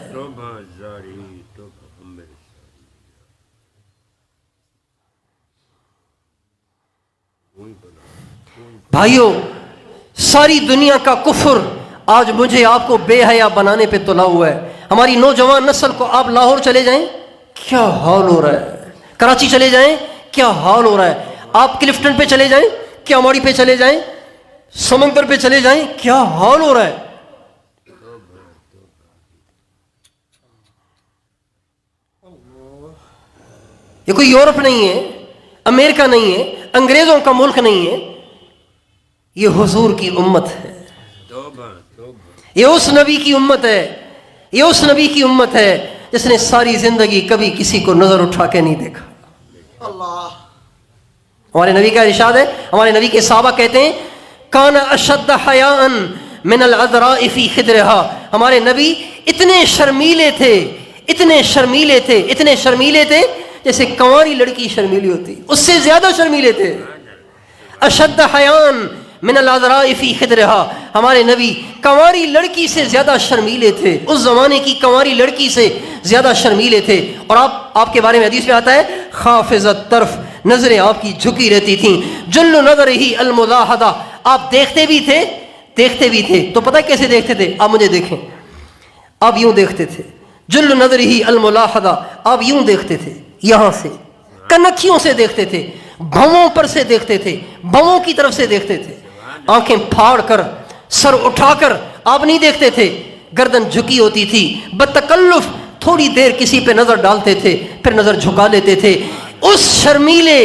بھائیو، ساری دنیا کا کفر آج مجھے آپ کو بے حیا بنانے پہ تلا ہوا ہے۔ ہماری نوجوان نسل کو آپ لاہور چلے جائیں کیا حال ہو رہا ہے، کراچی چلے جائیں کیا حال ہو رہا ہے، آپ کلفٹن پہ چلے جائیں، کیا موڑی پہ چلے جائیں، سمندر پہ چلے جائیں، کیا حال ہو رہا ہے۔ یہ کوئی یورپ نہیں ہے، امریکہ نہیں ہے، انگریزوں کا ملک نہیں ہے، یہ حضور کی امت ہے۔ یہ اس نبی کی امت ہے، یہ اس نبی کی امت ہے جس نے ساری زندگی کبھی کسی کو نظر اٹھا کے نہیں دیکھا۔ اللہ ہمارے نبی کا ارشاد ہے، ہمارے نبی کے صحابہ کہتے ہیں کان اشد حیاء من العذراء فی خدرہا، ہمارے نبی اتنے شرمیلے تھے، اتنے شرمیلے تھے، اتنے شرمیلے تھے جیسے کنواری لڑکی شرمیلی ہوتی، اس سے زیادہ شرمیلے تھے۔ اشد حیاء من العذراء فی خدرہا، ہمارے نبی کنواری لڑکی سے زیادہ شرمیلے تھے، اس زمانے کی کنواری لڑکی سے زیادہ شرمیلے تھے۔ اور آپ کے بارے میں حدیث میں آتا ہے خافضت طرف، نظریں آپ کی جھکی رہتی تھیں، جل نظر ہی الملاحدہ، آپ دیکھتے بھی تھے تو پتہ کیسے دیکھتے تھے؟ آپ مجھے دیکھیں، آپ یوں دیکھتے تھے، جل نظر ہی الملاحدہ، آپ یوں دیکھتے تھے، یہاں سے کنکھیوں سے دیکھتے تھے، بھووں پر سے دیکھتے تھے، بھووں کی طرف سے دیکھتے تھے، آنکھیں پھاڑ کر سر اٹھا کر آپ نہیں دیکھتے تھے، گردن جھکی ہوتی تھی، بتکلف تھوڑی دیر کسی پہ نظر ڈالتے تھے پھر نظر جھکا لیتے تھے۔ اس شرمیلے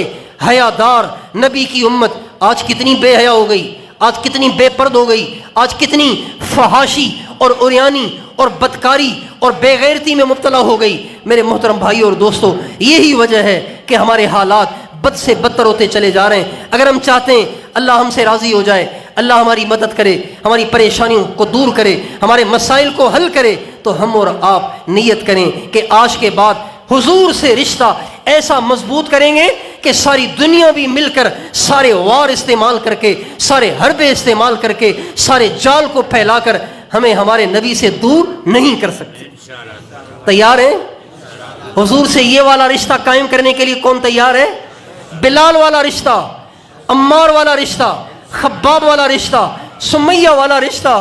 حیادار نبی کی امت آج کتنی بے حیا ہو گئی، آج کتنی بے پرد ہو گئی، آج کتنی فحاشی اور عریانی اور بدکاری اور بے غیرتی میں مبتلا ہو گئی۔ میرے محترم بھائیو اور دوستو، یہی وجہ ہے کہ ہمارے حالات بد سے بدتر ہوتے چلے جا رہے ہیں۔ اگر ہم چاہتے ہیں اللہ ہم سے راضی ہو جائے، اللہ ہماری مدد کرے، ہماری پریشانیوں کو دور کرے، ہمارے مسائل کو حل کرے، تو ہم اور آپ نیت کریں کہ آج کے بعد حضور سے رشتہ ایسا مضبوط کریں گے کہ ساری دنیا بھی مل کر سارے وار استعمال کر کے، سارے حربے استعمال کر کے، سارے جال کو پھیلا کر ہمیں ہمارے نبی سے دور نہیں کر سکتے۔ تیار ہیں؟ حضور سے یہ والا رشتہ قائم کرنے کے لیے کون تیار ہے؟ بلال والا رشتہ، عمار والا رشتہ، خباب والا رشتہ، سمیہ والا رشتہ۔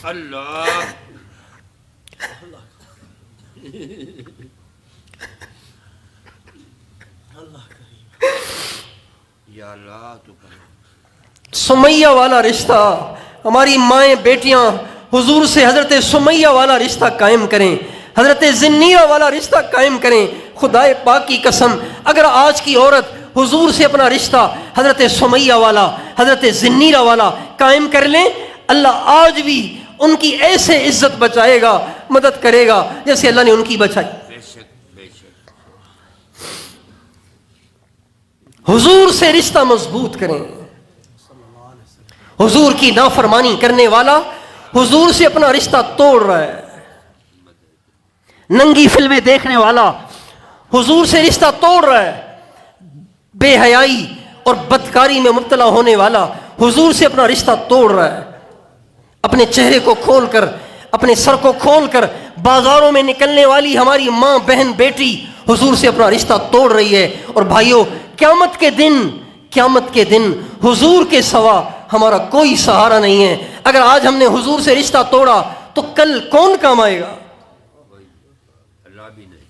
اللہ یا اللہ تو سمیہ والا رشتہ، ہماری مائیں بیٹیاں حضور سے حضرت سمیہ والا رشتہ قائم کریں، حضرت زنیرہ والا رشتہ قائم کریں۔ خدا پاک کی قسم، اگر آج کی عورت حضور سے اپنا رشتہ حضرت سمیہ والا، حضرت زنیرہ والا قائم کر لیں، اللہ آج بھی ان کی ایسے عزت بچائے گا، مدد کرے گا جیسے اللہ نے ان کی بچائی۔ بے شک بے شک۔ حضور سے رشتہ مضبوط کریں۔ حضور کی نافرمانی کرنے والا حضور سے اپنا رشتہ توڑ رہا ہے، ننگی فلمیں دیکھنے والا حضور سے رشتہ توڑ رہا ہے، بے حیائی اور بدکاری میں مبتلا ہونے والا حضور سے اپنا رشتہ توڑ رہا ہے، اپنے چہرے کو کھول کر، اپنے سر کو کھول کر بازاروں میں نکلنے والی ہماری ماں بہن بیٹی حضور سے اپنا رشتہ توڑ رہی ہے۔ اور بھائیو، قیامت کے دن حضور کے سوا ہمارا کوئی سہارا نہیں ہے۔ اگر آج ہم نے حضور سے رشتہ توڑا تو کل کون کام آئے گا؟ اللہ بھی نہیں۔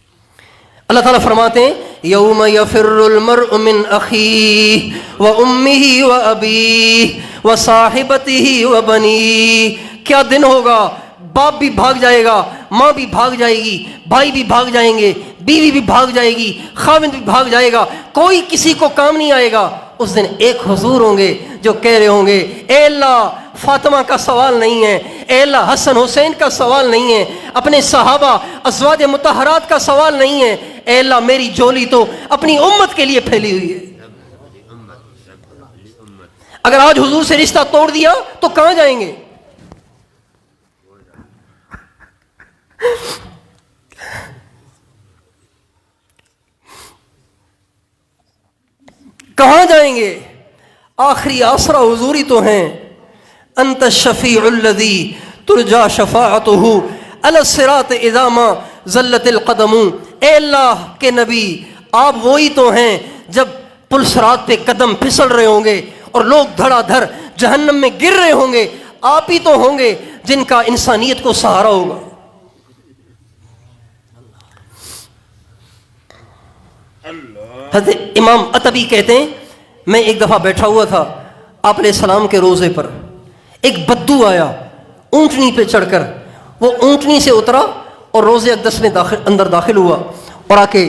اللہ تعالیٰ فرماتے ہیں یوم یفر المرء من اخیہ و امہ و ابیہ و صاحبتہ و بنیہ، کیا دن ہوگا، باپ بھی بھاگ جائے گا، ماں بھی بھاگ جائے گی، بھائی بھی بھاگ جائیں گے، بیوی بھی بھاگ جائے گی، خاوند بھی بھاگ جائے گا، کوئی کسی کو کام نہیں آئے گا۔ اس دن ایک حضور ہوں گے جو کہہ رہے ہوں گے اے اللہ فاطمہ کا سوال نہیں ہے، اے اللہ حسن حسین کا سوال نہیں ہے، اپنے صحابہ ازواج مطہرات کا سوال نہیں ہے، اے اللہ میری جھولی تو اپنی امت کے لیے پھیلی ہوئی ہے۔ اگر آج حضور سے رشتہ توڑ دیا تو کہاں جائیں گے؟ کہاں جائیں گے؟ آخری آسرا حضوری تو ہیں۔ انت الشفیع الذی ترجا شفاعتہ علی الصراط اذا ما زلت القدم، اے اللہ کے نبی آپ وہی تو ہیں جب پل صراط پہ قدم پھسل رہے ہوں گے اور لوگ دھڑا دھڑ جہنم میں گر رہے ہوں گے، آپ ہی تو ہوں گے جن کا انسانیت کو سہارا ہوگا۔ حضرت امام عتبی کہتے ہیں میں ایک دفعہ بیٹھا ہوا تھا آپ علیہ السلام کے روضے پر، ایک بدو آیا اونٹنی پہ چڑھ کر، وہ اونٹنی سے اترا اور روضے اقدس میں اندر داخل ہوا اور آ کے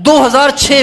2006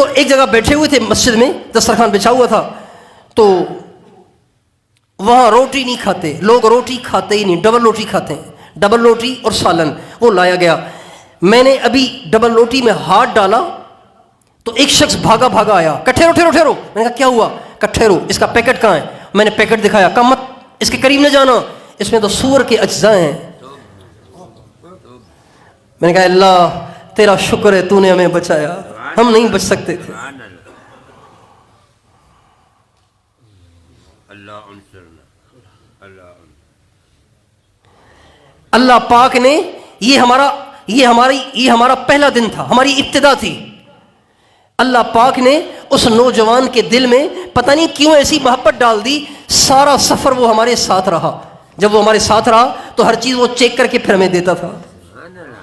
تو ایک جگہ بیٹھے ہوئے تھے مسجد میں, دسترخوان بچھا ہوا تھا, تو وہاں روٹی نہیں کھاتے لوگ, روٹی کھاتے ہی نہیں, ڈبل روٹی کھاتے ہیں, ڈبل روٹی اور سالن. وہ لایا گیا, میں نے ابھی ڈبل روٹی میں ہاتھ ڈالا تو ایک شخص بھاگا بھاگا آیا, ٹھہرو ٹھہرو ٹھہرو. میں نے کہا کیا ہوا؟ ٹھہرو, اس کا پیکٹ کہاں ہے؟ میں نے پیکٹ دکھایا, کہا مت اس کے قریب نہ جانا, اس میں تو سور کے اجزاء ہیں. میں نے کہا اللہ تیرا شکر ہے, تو نے ہمیں بچایا, ہم نہیں بچ سکتے تھے. سبحان اللہ انصرنا اللہ. اللہ پاک نے یہ ہمارا پہلا دن تھا, ہماری ابتدا تھی. اللہ پاک نے اس نوجوان کے دل میں پتہ نہیں کیوں ایسی محبت ڈال دی, سارا سفر وہ ہمارے ساتھ رہا. جب وہ ہمارے ساتھ رہا تو ہر چیز وہ چیک کر کے پھر ہمیں دیتا تھا. سبحان اللہ.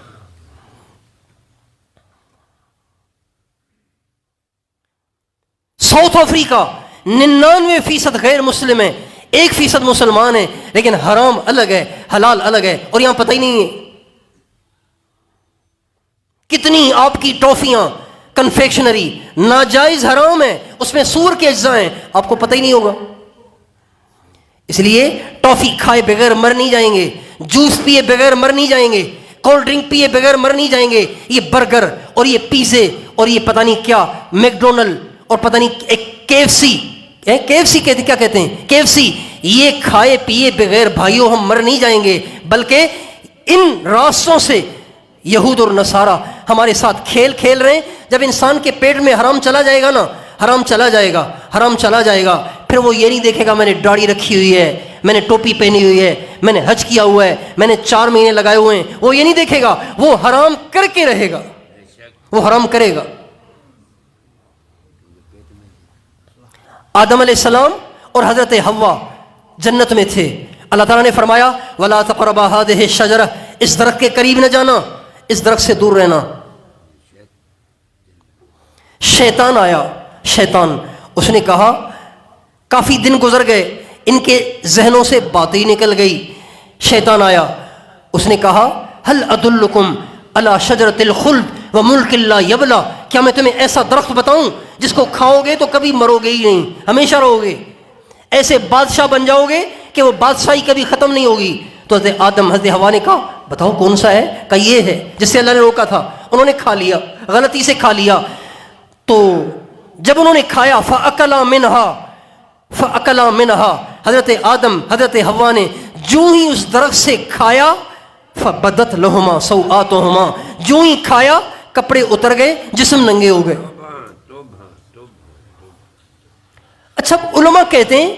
ساؤتھ افریقہ 99% غیر مسلم ہیں, 1% مسلمان ہیں, لیکن حرام الگ ہے حلال الگ ہے, اور یہاں پتہ ہی نہیں ہے. کتنی آپ کی ٹافیاں کنفیکشنری ناجائز حرام ہے, اس میں سور کے اجزاء ہیں, آپ کو پتہ ہی نہیں ہوگا. اس لیے ٹافی کھائے بغیر مر نہیں جائیں گے, جوس پیے بغیر مر نہیں جائیں گے, کولڈ ڈرنک پیے بغیر مر نہیں جائیں گے. یہ برگر اور یہ پیزے اور یہ پتہ نہیں کیا میک ڈونلڈ اور پتہ نہیں کے ایف سی کہتے کیا کہتے ہیں کے ایف سی, یہ کھائے پیے بغیر بھائیوں ہم مر نہیں جائیں گے, بلکہ ان راستوں سے یہود اور نصارہ ہمارے ساتھ کھیل کھیل رہے ہیں. جب انسان کے پیٹ میں حرام چلا جائے گا نا, حرام چلا جائے گا, پھر وہ یہ نہیں دیکھے گا میں نے داڑھی رکھی ہوئی ہے, میں نے ٹوپی پہنی ہوئی ہے, میں نے حج کیا ہوا ہے, میں نے 4 مہینے لگائے ہوئے ہیں, وہ یہ نہیں دیکھے گا, وہ حرام کر کے رہے گا, وہ حرام کرے گا. آدم علیہ السلام اور حضرت حوا جنت میں تھے. اللہ تعالیٰ نے فرمایا وَلَا تَقْرَبَا هَٰذِهِ الشَّجَرَةَ, اس درخت کے قریب نہ جانا, اس درخت سے دور رہنا. شیطان آیا, اس نے کہا, کافی دن گزر گئے, ان کے ذہنوں سے باتیں نکل گئی. شیطان آیا, اس نے کہا هَلْ أَدُلُّكُمْ عَلَىٰ شَجَرَةِ الْخُلْدِ وَمُلْكٍ لَا يَبْلَىٰ, کیا میں تمہیں ایسا درخت بتاؤں جس کو کھاؤ گے تو کبھی مرو گے ہی نہیں, ہمیشہ رہو گے, ایسے بادشاہ بن جاؤ گے کہ وہ بادشاہی کبھی ختم نہیں ہوگی. تو حضرت آدم حضرت حوا نے کہا بتاؤ کون سا ہے؟ کہا یہ ہے جس سے اللہ نے روکا تھا. انہوں نے کھا لیا, غلطی سے کھا لیا. تو جب انہوں نے کھایا فَأَكَلَا مِنْهَا, حضرت آدم حضرت حوا نے جو ہی اس درخت سے کھایا فَبَدَتْ لَهُمَا سَوْآتُهُمَا, جو ہی کھایا کپڑے اتر گئے, جسم ننگے ہو گئے. اچھا علماء کہتے ہیں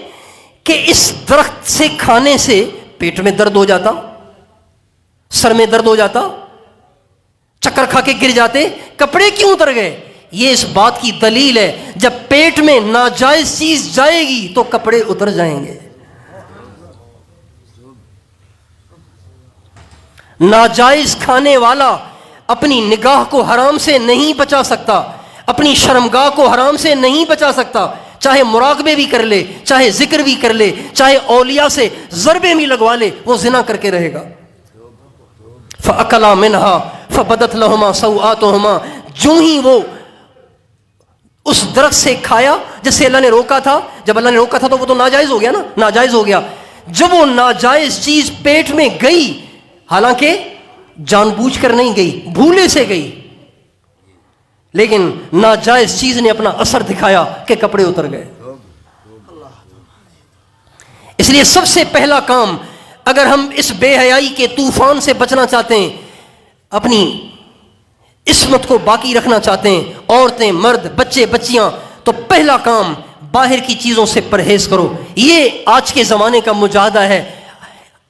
کہ اس درخت سے کھانے سے پیٹ میں درد ہو جاتا, سر میں درد ہو جاتا, چکر کھا کے گر جاتے, کپڑے کیوں اتر گئے؟ یہ اس بات کی دلیل ہے جب پیٹ میں ناجائز چیز جائے گی تو کپڑے اتر جائیں گے. ناجائز کھانے والا اپنی نگاہ کو حرام سے نہیں بچا سکتا, اپنی شرمگاہ کو حرام سے نہیں بچا سکتا, چاہے مراقبے بھی کر لے, چاہے ذکر بھی کر لے, چاہے اولیاء سے ضربے بھی لگوا لے, وہ زنا کر کے رہے گا. فَأَكَلَا مِنْهَا فَبَدَتْ لَهُمَا سَوْآتُهُمَا, جو ہی وہ اس درخت سے کھایا جس سے اللہ نے روکا تھا, جب اللہ نے روکا تھا تو وہ تو ناجائز ہو گیا نا, ناجائز ہو گیا. جب وہ ناجائز چیز پیٹ میں گئی, حالانکہ جان بوجھ کر نہیں گئی, بھولے سے گئی, لیکن ناجائز چیز نے اپنا اثر دکھایا کہ کپڑے اتر گئے. اس لیے سب سے پہلا کام, اگر ہم اس بے حیائی کے طوفان سے بچنا چاہتے ہیں, اپنی عصمت کو باقی رکھنا چاہتے ہیں, عورتیں مرد بچے بچیاں, تو پہلا کام باہر کی چیزوں سے پرہیز کرو. یہ آج کے زمانے کا مجاہدہ ہے.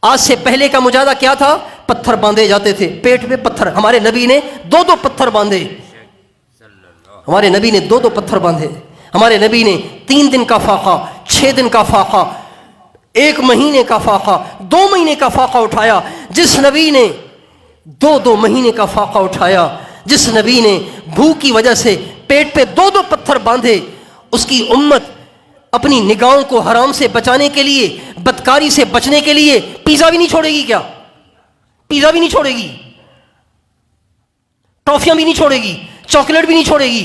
آج سے پہلے کا مجاہدہ کیا تھا؟ پتھر باندھے جاتے تھے, پیٹ پہ پتھر. ہمارے نبی نے 2 پتھر باندھے, ہمارے نبی نے 2 پتھر باندھے. ہمارے نبی نے 3 دن کا فاقہ, 6 دن کا فاقہ, 1 مہینے کا فاقہ, 2 مہینے کا فاقہ اٹھایا. جس نبی نے 2 مہینے کا فاقہ اٹھایا, جس نبی نے بھوک کی وجہ سے پیٹ پہ 2 پتھر باندھے, اس کی امت اپنی نگاہوں کو حرام سے بچانے کے لیے, بدکاری سے بچنے کے لیے پیزا بھی نہیں چھوڑے گی. کیا پیزا بھی نہیں چھوڑے گی, ٹافیاں بھی نہیں چھوڑے گی, چاکلیٹ بھی نہیں چھوڑے گی,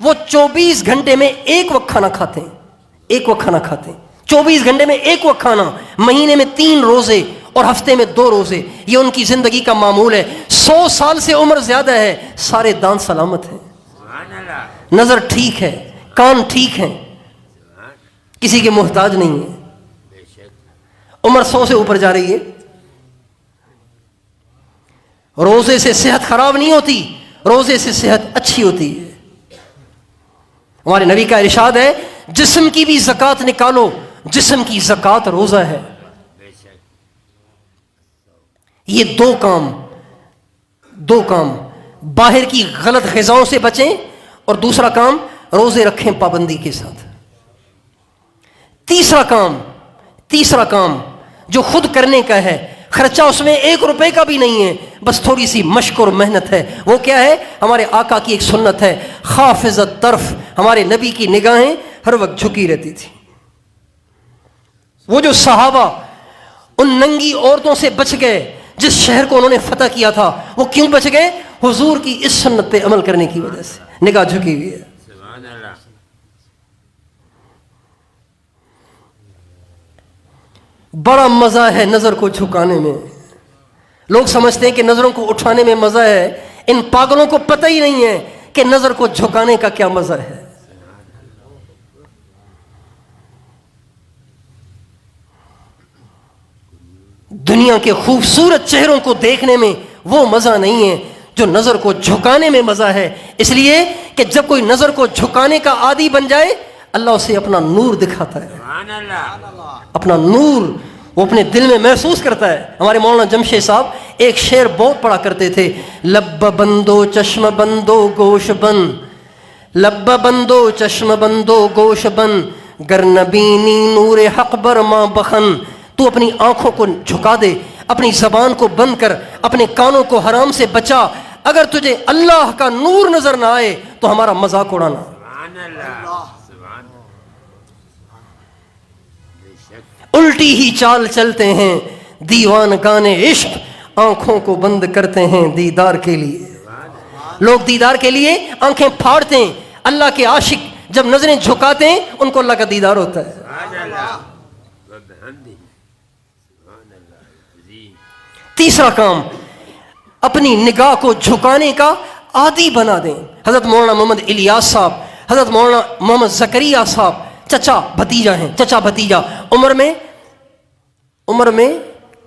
وہ 24 گھنٹے میں ایک وقت کھانا کھاتے ہیں، ایک وقت کھانا کھاتے ہیں، 24 گھنٹے میں ایک وقت کھانا، مہینے میں 3 روزے اور ہفتے میں 2 روزے، یہ ان کی زندگی کا معمول ہے۔ 100 سال سے عمر زیادہ ہے، سارے دانت سلامت ہیں، سبحان اللہ، نظر ٹھیک ہے، کان ٹھیک ہیں، کسی کے محتاج نہیں ہے، بے شک، عمر 100 سے اوپر جا رہی ہے۔ روزے سے صحت خراب نہیں ہوتی، روزے سے صحت اچھی ہوتی ہے۔ ہمارے نبی کا ارشاد ہے جسم کی بھی زکوٰۃ نکالو، جسم کی زکوٰۃ روزہ ہے۔ بے شک، یہ دو کام، باہر کی غلط غذاؤں سے بچیں، اور دوسرا کام روزے رکھیں پابندی کے ساتھ۔ تیسرا کام جو خود کرنے کا ہے، خرچہ اس میں 1 روپے کا بھی نہیں ہے، بس تھوڑی سی مشق اور محنت ہے۔ وہ کیا ہے؟ ہمارے آقا کی ایک سنت ہے، خافضت طرف، ہمارے نبی کی نگاہیں ہر وقت جھکی رہتی تھی۔ وہ جو صحابہ ان ننگی عورتوں سے بچ گئے جس شہر کو انہوں نے فتح کیا تھا، وہ کیوں بچ گئے؟ حضور کی اس سنت پہ عمل کرنے کی وجہ سے، نگاہ جھکی ہوئی ہے۔ سبحان اللہ، بڑا مزہ ہے نظر کو جھکانے میں۔ لوگ سمجھتے ہیں کہ نظروں کو اٹھانے میں مزہ ہے، ان پاگلوں کو پتہ ہی نہیں ہے کہ نظر کو جھکانے کا کیا مزہ ہے۔ دنیا کے خوبصورت چہروں کو دیکھنے میں وہ مزہ نہیں ہے جو نظر کو جھکانے میں مزہ ہے، اس لیے کہ جب کوئی نظر کو جھکانے کا عادی بن جائے، اللہ اسے اپنا نور دکھاتا ہے، سبحان اللہ، اپنا نور وہ اپنے دل میں محسوس کرتا ہے۔ ہمارے مولانا جمشید صاحب ایک شعر بہت پڑھا کرتے تھے، لب بندو چشم بندو گوش بند، لب بندو چشم بندو گوش بند، گر نبینی نور حق بر ماں بخن۔ تو اپنی آنکھوں کو جھکا دے، اپنی زبان کو بند کر، اپنے کانوں کو حرام سے بچا، اگر تجھے اللہ کا نور نظر نہ آئے تو ہمارا مذاق اڑانا۔ سبحان اللہ، سبحان اللہ، بے شک، الٹی ہی چال چلتے ہیں دیوان گانے عشق، آنکھوں کو بند کرتے ہیں دیدار کے لیے۔ لوگ دیدار کے لیے آنکھیں پھاڑتے ہیں، اللہ کے عاشق جب نظریں جھکاتے ہیں ان کو اللہ کا دیدار ہوتا ہے۔ سبحان اللہ، وبحمدہ، سبحان اللہ، عظیم، تیسرا کام، اپنی نگاہ کو جھکانے کا عادی بنا دیں۔ حضرت مولانا محمد الیاس صاحب، حضرت مولانا محمد زکریا صاحب چچا بھتیجا ہیں، چچا بھتیجا، عمر میں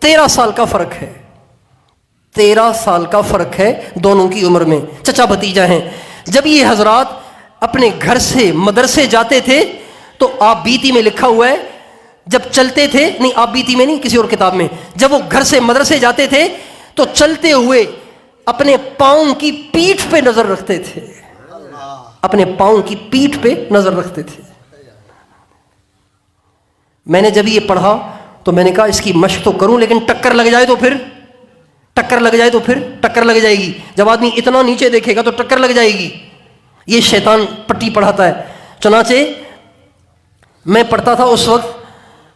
13 سال کا فرق ہے، 13 سال کا فرق ہے دونوں کی عمر میں، چچا بھتیجا ہیں۔ جب یہ حضرات اپنے گھر سے مدرسے جاتے تھے تو آپ بیتی میں لکھا ہوا ہے، جب چلتے تھے، نہیں آپ بیتی میں نہیں، کسی اور کتاب میں، جب وہ گھر سے مدرسے جاتے تھے تو چلتے ہوئے اپنے پاؤں کی پیٹھ پہ نظر رکھتے تھے، اپنے پاؤں کی پیٹھ پہ نظر رکھتے تھے۔ میں نے جب یہ پڑھا تو میں نے کہا اس کی مشق تو کروں، لیکن ٹکر لگ جائے تو پھر ٹکر لگ جائے گی، جب آدمی اتنا نیچے دیکھے گا تو ٹکر لگ جائے گی، یہ شیطان پٹی پڑھاتا ہے۔ چنانچہ میں پڑھتا تھا اس وقت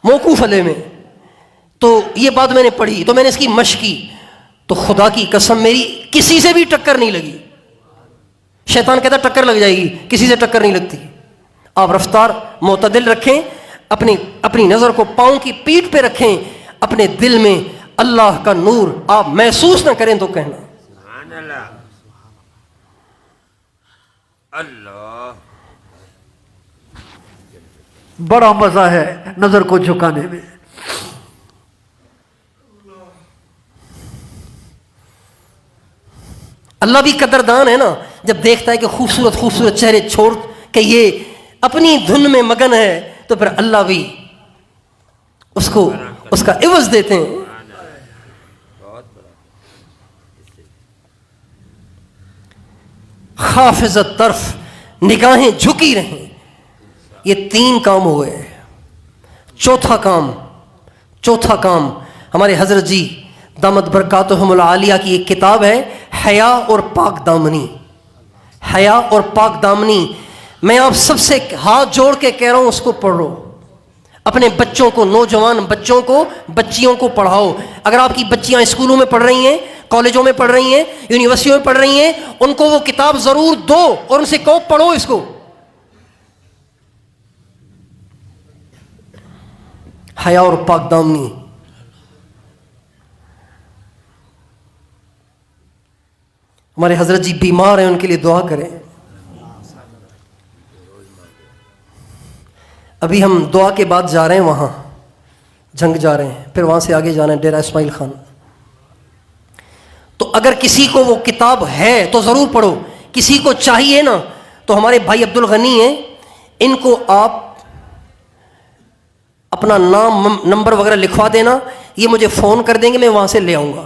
موقوف علیہ میں، تو یہ بات میں نے پڑھی تو میں نے اس کی مشق کی، تو خدا کی قسم میری کسی سے بھی ٹکر نہیں لگی۔ شیطان کہتا ٹکر لگ جائے گی، کسی سے ٹکر نہیں لگتی۔ آپ رفتار معتدل رکھیں، اپنی نظر کو پاؤں کی پیٹھ پہ رکھیں، اپنے دل میں اللہ کا نور آپ محسوس نہ کریں تو کہنا۔ سبحان اللہ، اللہ، بڑا مزہ ہے نظر کو جھکانے میں۔ اللہ بھی قدردان ہے نا، جب دیکھتا ہے کہ خوبصورت چہرے چھوڑ کہ یہ اپنی دھن میں مگن ہے تو پھر اللہ بھی اس کو اس کا عوض دیتے ہیں۔ بہت بڑا، خافضت طرف، نگاہیں جھکی رہیں، یہ 3 کام ہوئے۔ چوتھا کام ہمارے حضرت جی دامت برکاتہم العالیہ کی ایک کتاب ہے، حیا اور پاک دامنی، حیا اور پاک دامنی۔ میں آپ سب سے ہاتھ جوڑ کے کہہ رہا ہوں اس کو پڑھو، اپنے بچوں کو، نوجوان بچوں کو، بچیوں کو پڑھاؤ۔ اگر آپ کی بچیاں اسکولوں میں پڑھ رہی ہیں کالجوں میں پڑھ رہی ہیں، یونیورسٹیوں میں پڑھ رہی ہیں، ان کو وہ کتاب ضرور دو اور ان سے کہو پڑھو اس کو. حیا اور پاک دامنی. ہمارے حضرت جی بیمار ہیں، ان کے لیے دعا کریں. ابھی ہم دعا کے بعد جا رہے ہیں، وہاں جنگ جا رہے ہیں، پھر وہاں سے آگے جانا ہے ڈیرہ اسماعیل خان. تو اگر کسی کو وہ کتاب ہے تو ضرور پڑھو. کسی کو چاہیے نا تو ہمارے بھائی عبد الغنی ہیں، ان کو آپ اپنا نام نمبر وغیرہ لکھوا دینا، یہ مجھے فون کر دیں گے، میں وہاں سے لے آؤں گا.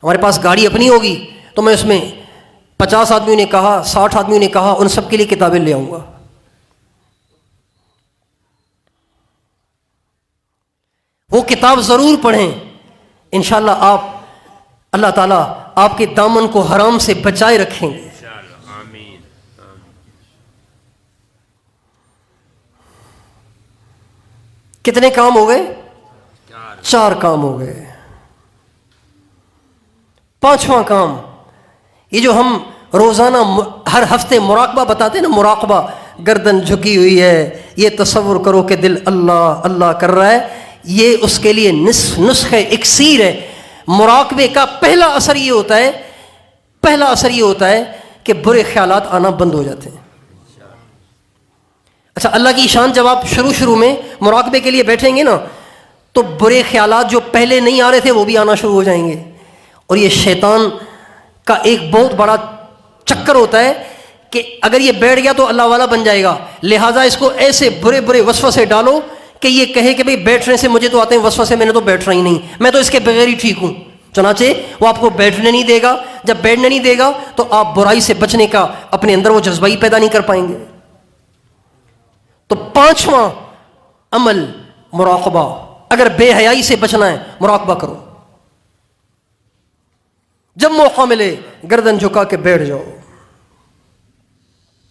ہمارے پاس گاڑی اپنی ہوگی تو میں اس میں 50 آدمیوں نے کہا، 60 آدمیوں نے کہا، ان سب کے لیے کتابیں لے آؤں گا. وہ کتاب ضرور پڑھیں. انشاءاللہ آپ، اللہ تعالیٰ آپ کے دامن کو حرام سے بچائے رکھیں گے. انشاءاللہ آمین. کتنے کام ہو گئے؟ 4 4. کام ہو گئے. 5واں کام، یہ جو ہم روزانہ ہر ہفتے مراقبہ بتاتے ہیں نا، مراقبہ، گردن جھکی ہوئی ہے، یہ تصور کرو کہ دل اللہ اللہ کر رہا ہے. یہ اس کے لیے نسخہ اکسیر ہے. مراقبے کا پہلا اثر یہ ہوتا ہے کہ برے خیالات آنا بند ہو جاتے ہیں. اچھا، اللہ کی شان، جب آپ شروع میں مراقبے کے لیے بیٹھیں گے نا تو برے خیالات جو پہلے نہیں آ رہے تھے وہ بھی آنا شروع ہو جائیں گے. اور یہ شیطان کا ایک بہت بڑا چکر ہوتا ہے کہ اگر یہ بیٹھ گیا تو اللہ والا بن جائے گا، لہٰذا اس کو ایسے برے وسوسے ڈالو کہ یہ کہے کہ بھئی بیٹھنے سے مجھے تو آتے ہیں وسوسے، میں نے تو بیٹھنا ہی نہیں، میں تو اس کے بغیر ہی ٹھیک ہوں. چنانچہ وہ آپ کو بیٹھنے نہیں دے گا. جب بیٹھنے نہیں دے گا تو آپ برائی سے بچنے کا اپنے اندر وہ جذبہ ہی پیدا نہیں کر پائیں گے. تو 5واں عمل مراقبہ. اگر بے حیائی سے بچنا ہے مراقبہ کرو. جب موقع ملے گردن جھکا کے بیٹھ جاؤ،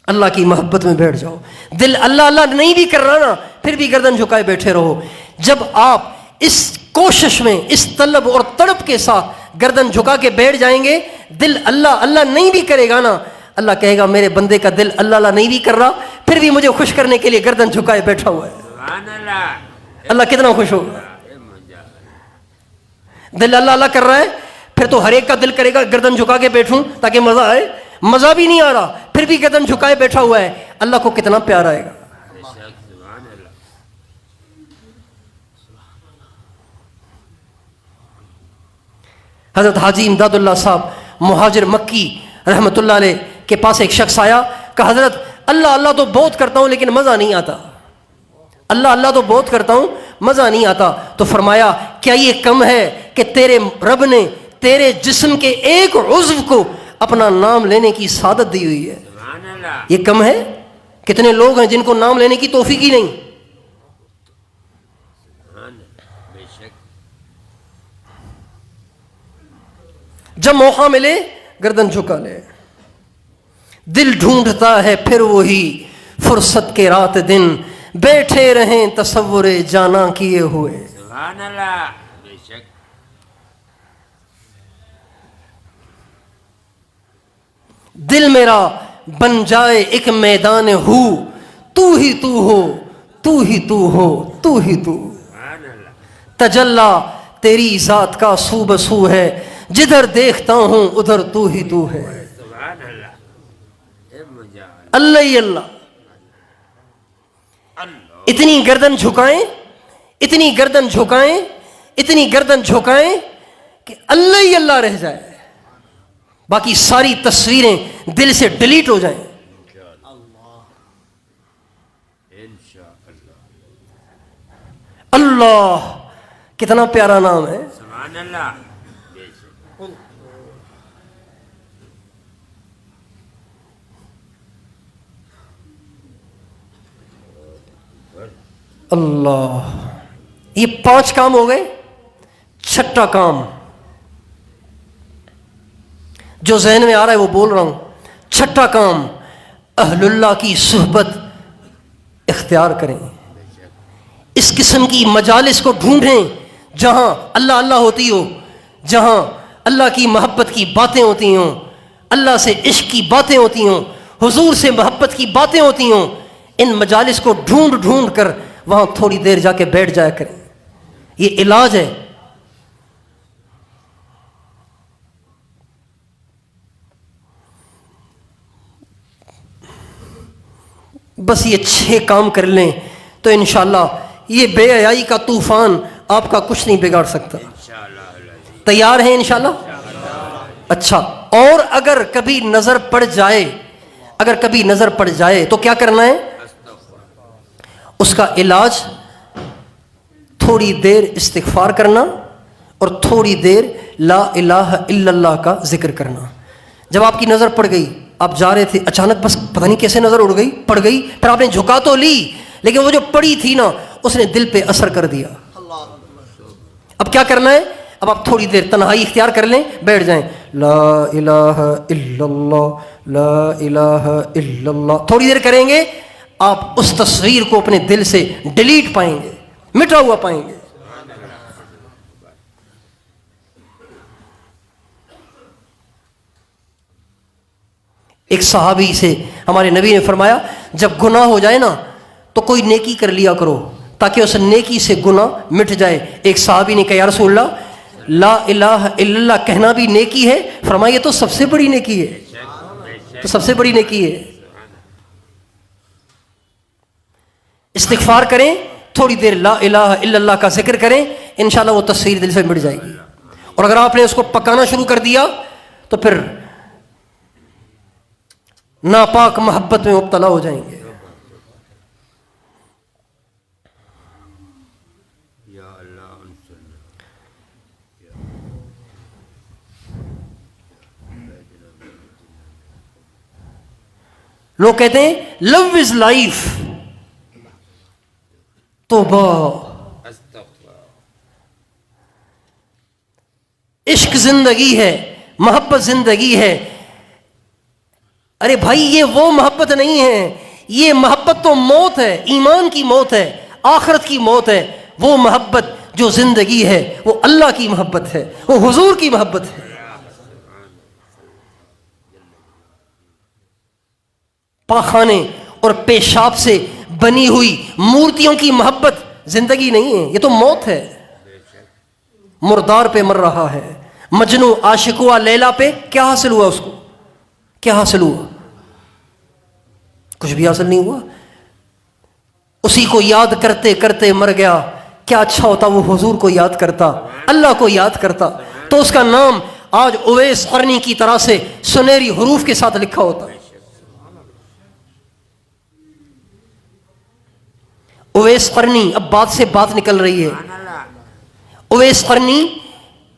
اللہ کی محبت میں بیٹھ جاؤ. دل اللہ اللہ نہیں بھی کر رہا نا، پھر بھی گردن جھکائے بیٹھے رہو. جب آپ اس کوشش میں، اس طلب اور تڑپ کے ساتھ گردن جھکا کے بیٹھ جائیں گے، دل اللہ اللہ نہیں بھی کرے گا نا، اللہ کہے گا میرے بندے کا دل اللہ اللہ نہیں بھی کر رہا، پھر بھی مجھے خوش کرنے کے لیے گردن جھکائے بیٹھا ہوا ہے. سبحان اللہ. اللہ کتنا خوش ہوگا. دل اللہ اللہ کر رہا ہے، پھر تو ہر ایک کا دل کرے گا گردن جھکا کے بیٹھوں تاکہ مزہ آئے. مزہ بھی نہیں آ رہا، پھر بھی گردن جھکائے بیٹھا ہوا ہے. اللہ کو کتنا پیار آئے گا. سبحان اللہ. حضرت حاجی امداد اللہ صاحب مہاجر مکی رحمۃ اللہ علیہ کے پاس ایک شخص آیا، کہا حضرت اللہ اللہ تو بہت کرتا ہوں لیکن مزہ نہیں آتا. اللہ اللہ تو بہت کرتا ہوں مزہ نہیں آتا. تو فرمایا کیا یہ کم ہے کہ تیرے رب نے تیرے جسم کے ایک عضو کو اپنا نام لینے کی سعادت دی ہوئی ہے. سبحان اللہ. یہ کم ہے؟ کتنے لوگ ہیں جن کو نام لینے کی توفیق ہی نہیں. بے شک. جب موقع ملے گردن جھکا لے. دل ڈھونڈتا ہے پھر وہی فرصت کے رات دن، بیٹھے رہیں تصور جانا کیے ہوئے. سبحان اللہ. بے شک. دل میرا بن جائے ایک میدان ہو، تو ہی تو ہو، تو ہی تو ہو، تو ہی تو. سبحان اللہ. تجلا تیری ذات کا سو بسو ہے، جدھر دیکھتا ہوں ادھر تو ہی تو ہے. سبحان اللہ. اللہ ہی اللہ. اتنی گردن جھکائیں، اتنی گردن جھکائیں، اتنی گردن جھکائیں کہ اللہ ہی اللہ رہ جائے، باقی ساری تصویریں دل سے ڈیلیٹ ہو جائیں. اللہ کتنا پیارا نام ہے. سبحان اللہ. بے شک. اللہ. یہ 5 کام ہو گئے. 6واں کام جو ذہن میں آ رہا ہے وہ بول رہا ہوں. 6واں کام اہل اللہ کی صحبت اختیار کریں. اس قسم کی مجالس کو ڈھونڈیں جہاں اللہ اللہ ہوتی ہو، جہاں اللہ کی محبت کی باتیں ہوتی ہوں، اللہ سے عشق کی باتیں ہوتی ہوں، حضور سے محبت کی باتیں ہوتی ہوں، ان مجالس کو ڈھونڈ ڈھونڈ کر وہاں تھوڑی دیر جا کے بیٹھ جایا کریں. یہ علاج ہے. بس یہ 6 کام کر لیں تو انشاءاللہ یہ بے حیائی کا طوفان آپ کا کچھ نہیں بگاڑ سکتا. تیار ہیں انشاءاللہ؟ اچھا، اور اگر کبھی نظر پڑ جائے تو کیا کرنا ہے؟ اس کا علاج تھوڑی دیر استغفار کرنا اور تھوڑی دیر لا الہ الا اللہ کا ذکر کرنا. جب آپ کی نظر پڑ گئی، آپ جا رہے تھے، اچانک بس پتہ نہیں کیسے نظر پڑ گئی، پھر آپ نے جھکا تو لی، لیکن وہ جو پڑی تھی نا اس نے دل پہ اثر کر دیا. اب کیا کرنا ہے؟ اب آپ تھوڑی دیر تنہائی اختیار کر لیں، بیٹھ جائیں، لا الہ الا اللہ، لا الہ الا اللہ. تھوڑی دیر کریں گے، آپ اس تصویر کو اپنے دل سے ڈیلیٹ پائیں گے، مٹا ہوا پائیں گے. ایک صحابی سے ہمارے نبی نے فرمایا جب گناہ ہو جائے نا تو کوئی نیکی کر لیا کرو تاکہ اس نیکی سے گناہ مٹ جائے. ایک صحابی نے کہا یا رسول اللہ لا الہ الا اللہ کہنا بھی نیکی ہے؟ فرمایا یہ تو سب سے بڑی نیکی ہے، تو سب سے بڑی نیکی ہے. استغفار کریں، تھوڑی دیر لا الہ الا اللہ کا ذکر کریں، انشاءاللہ وہ تصویر دل سے مٹ جائے گی. اور اگر آپ نے اس کو پکانا شروع کر دیا تو پھر ناپاک محبت میں مبتلا ہو جائیں گے. لوگ کہتے ہیں لو از لائف، توبہ، عشق زندگی ہے، محبت زندگی ہے. ارے بھائی یہ وہ محبت نہیں ہے، یہ محبت تو موت ہے، ایمان کی موت ہے، آخرت کی موت ہے. وہ محبت جو زندگی ہے وہ اللہ کی محبت ہے، وہ حضور کی محبت ہے. پاخانے اور پیشاب سے بنی ہوئی مورتیوں کی محبت زندگی نہیں ہے، یہ تو موت ہے. مردار پہ مر رہا ہے. مجنو عاشق ہوا لیلا پہ، کیا حاصل ہوا اس کو؟ کیا حاصل ہوا؟ کچھ بھی حاصل نہیں ہوا. اسی کو یاد کرتے کرتے مر گیا. کیا اچھا ہوتا وہ حضور کو یاد کرتا، اللہ کو یاد کرتا، تو اس کا نام آج اویس قرنی کی طرح سے سنہری حروف کے ساتھ لکھا ہوتا. اویس قرنی، اب بات سے بات نکل رہی ہے. اویس قرنی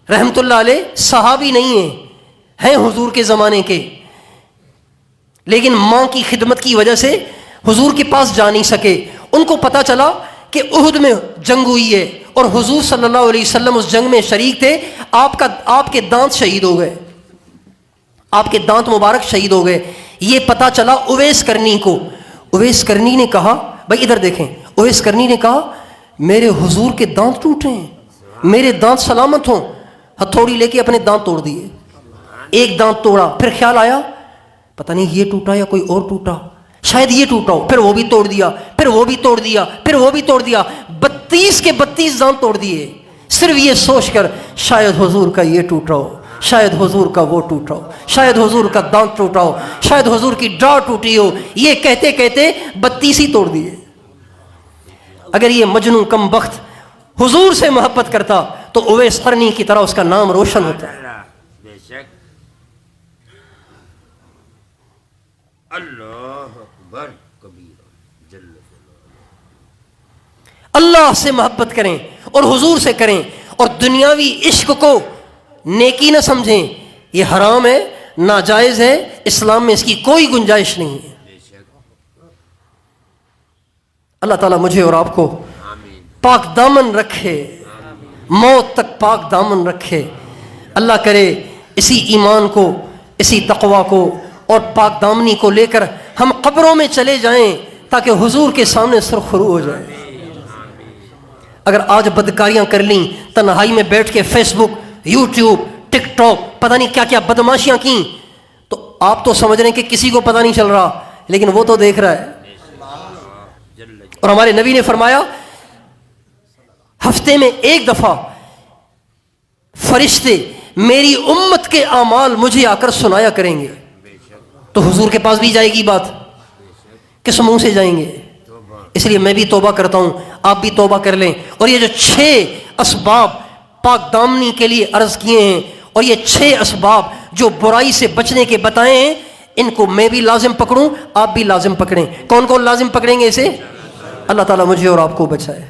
رحمت اللہ علیہ صحابی نہیں ہیں حضور کے زمانے کے، لیکن ماں کی خدمت کی وجہ سے حضور کے پاس جا نہیں سکے. ان کو پتا چلا کہ احد میں جنگ ہوئی ہے اور حضور صلی اللہ علیہ وسلم اس جنگ میں شریک تھے. آپ کے دانت شہید ہو گئے، آپ کے دانت مبارک شہید ہو گئے. یہ پتا چلا اویس قرنی کو. اویس قرنی نے کہا، بھائی ادھر دیکھیں، اویس قرنی نے کہا میرے حضور کے دانت ٹوٹے ہیں، میرے دانت سلامت ہوں. ہتھوڑی لے کے اپنے دانت توڑ دیے. ایک دانت توڑا، پھر خیال آیا پتہ نہیں یہ ٹوٹا یا کوئی اور ٹوٹا، شاید یہ ٹوٹا ہو، پھر وہ بھی توڑ دیا، پھر وہ بھی توڑ دیا، پھر وہ بھی توڑ دیا. 32 کے 32 دانت توڑ دیے، صرف یہ سوچ کر شاید حضور کا یہ ٹوٹا ہو، شاید حضور کا وہ ٹوٹا ہو، شاید حضور کا دانت ٹوٹا ہو، شاید حضور کی ڈاڑھ ٹوٹی ہو. یہ کہتے کہتے 32 ہی توڑ دیے. اگر یہ مجنون کم بخت حضور سے محبت کرتا تو اویس قرنی کی طرح اس کا نام روشن ہوتا ہے. بے شک. اللہ اکبر کبیر جل اللہ سے محبت کریں اور حضور سے کریں، اور دنیاوی عشق کو نیکی نہ سمجھیں. یہ حرام ہے، ناجائز ہے، اسلام میں اس کی کوئی گنجائش نہیں ہے. اللہ تعالیٰ مجھے اور آپ کو پاک دامن رکھے، موت تک پاک دامن رکھے. اللہ کرے اسی ایمان کو، اسی تقوی کو اور پاک دامنی کو لے کر ہم قبروں میں چلے جائیں تاکہ حضور کے سامنے سرخرو ہو جائے. اگر آج بدکاریاں کر لیں، تنہائی میں بیٹھ کے فیس بک، یوٹیوب، ٹک ٹاک، پتہ نہیں کیا کیا بدماشیاں کی، تو آپ تو سمجھ رہے ہیں کہ کسی کو پتہ نہیں چل رہا، لیکن وہ تو دیکھ رہا ہے۔ جل اور ہمارے نبی نے فرمایا ہفتے میں ایک دفعہ فرشتے میری امت کے اعمال مجھے آ کر سنایا کریں گے۔ تو حضور کے پاس بھی جائے گی بات، کس منہ سے جائیں گے؟ اس لیے میں بھی توبہ کرتا ہوں، آپ بھی توبہ کر لیں۔ اور یہ جو 6 اسباب پاک دامنی کے لیے عرض کیے ہیں، اور یہ 6 اسباب جو برائی سے بچنے کے بتائے ہیں، ان کو میں بھی لازم پکڑوں، آپ بھی لازم پکڑیں۔ کون کون لازم پکڑیں گے اسے؟ اللہ تعالیٰ مجھے اور آپ کو بچائے۔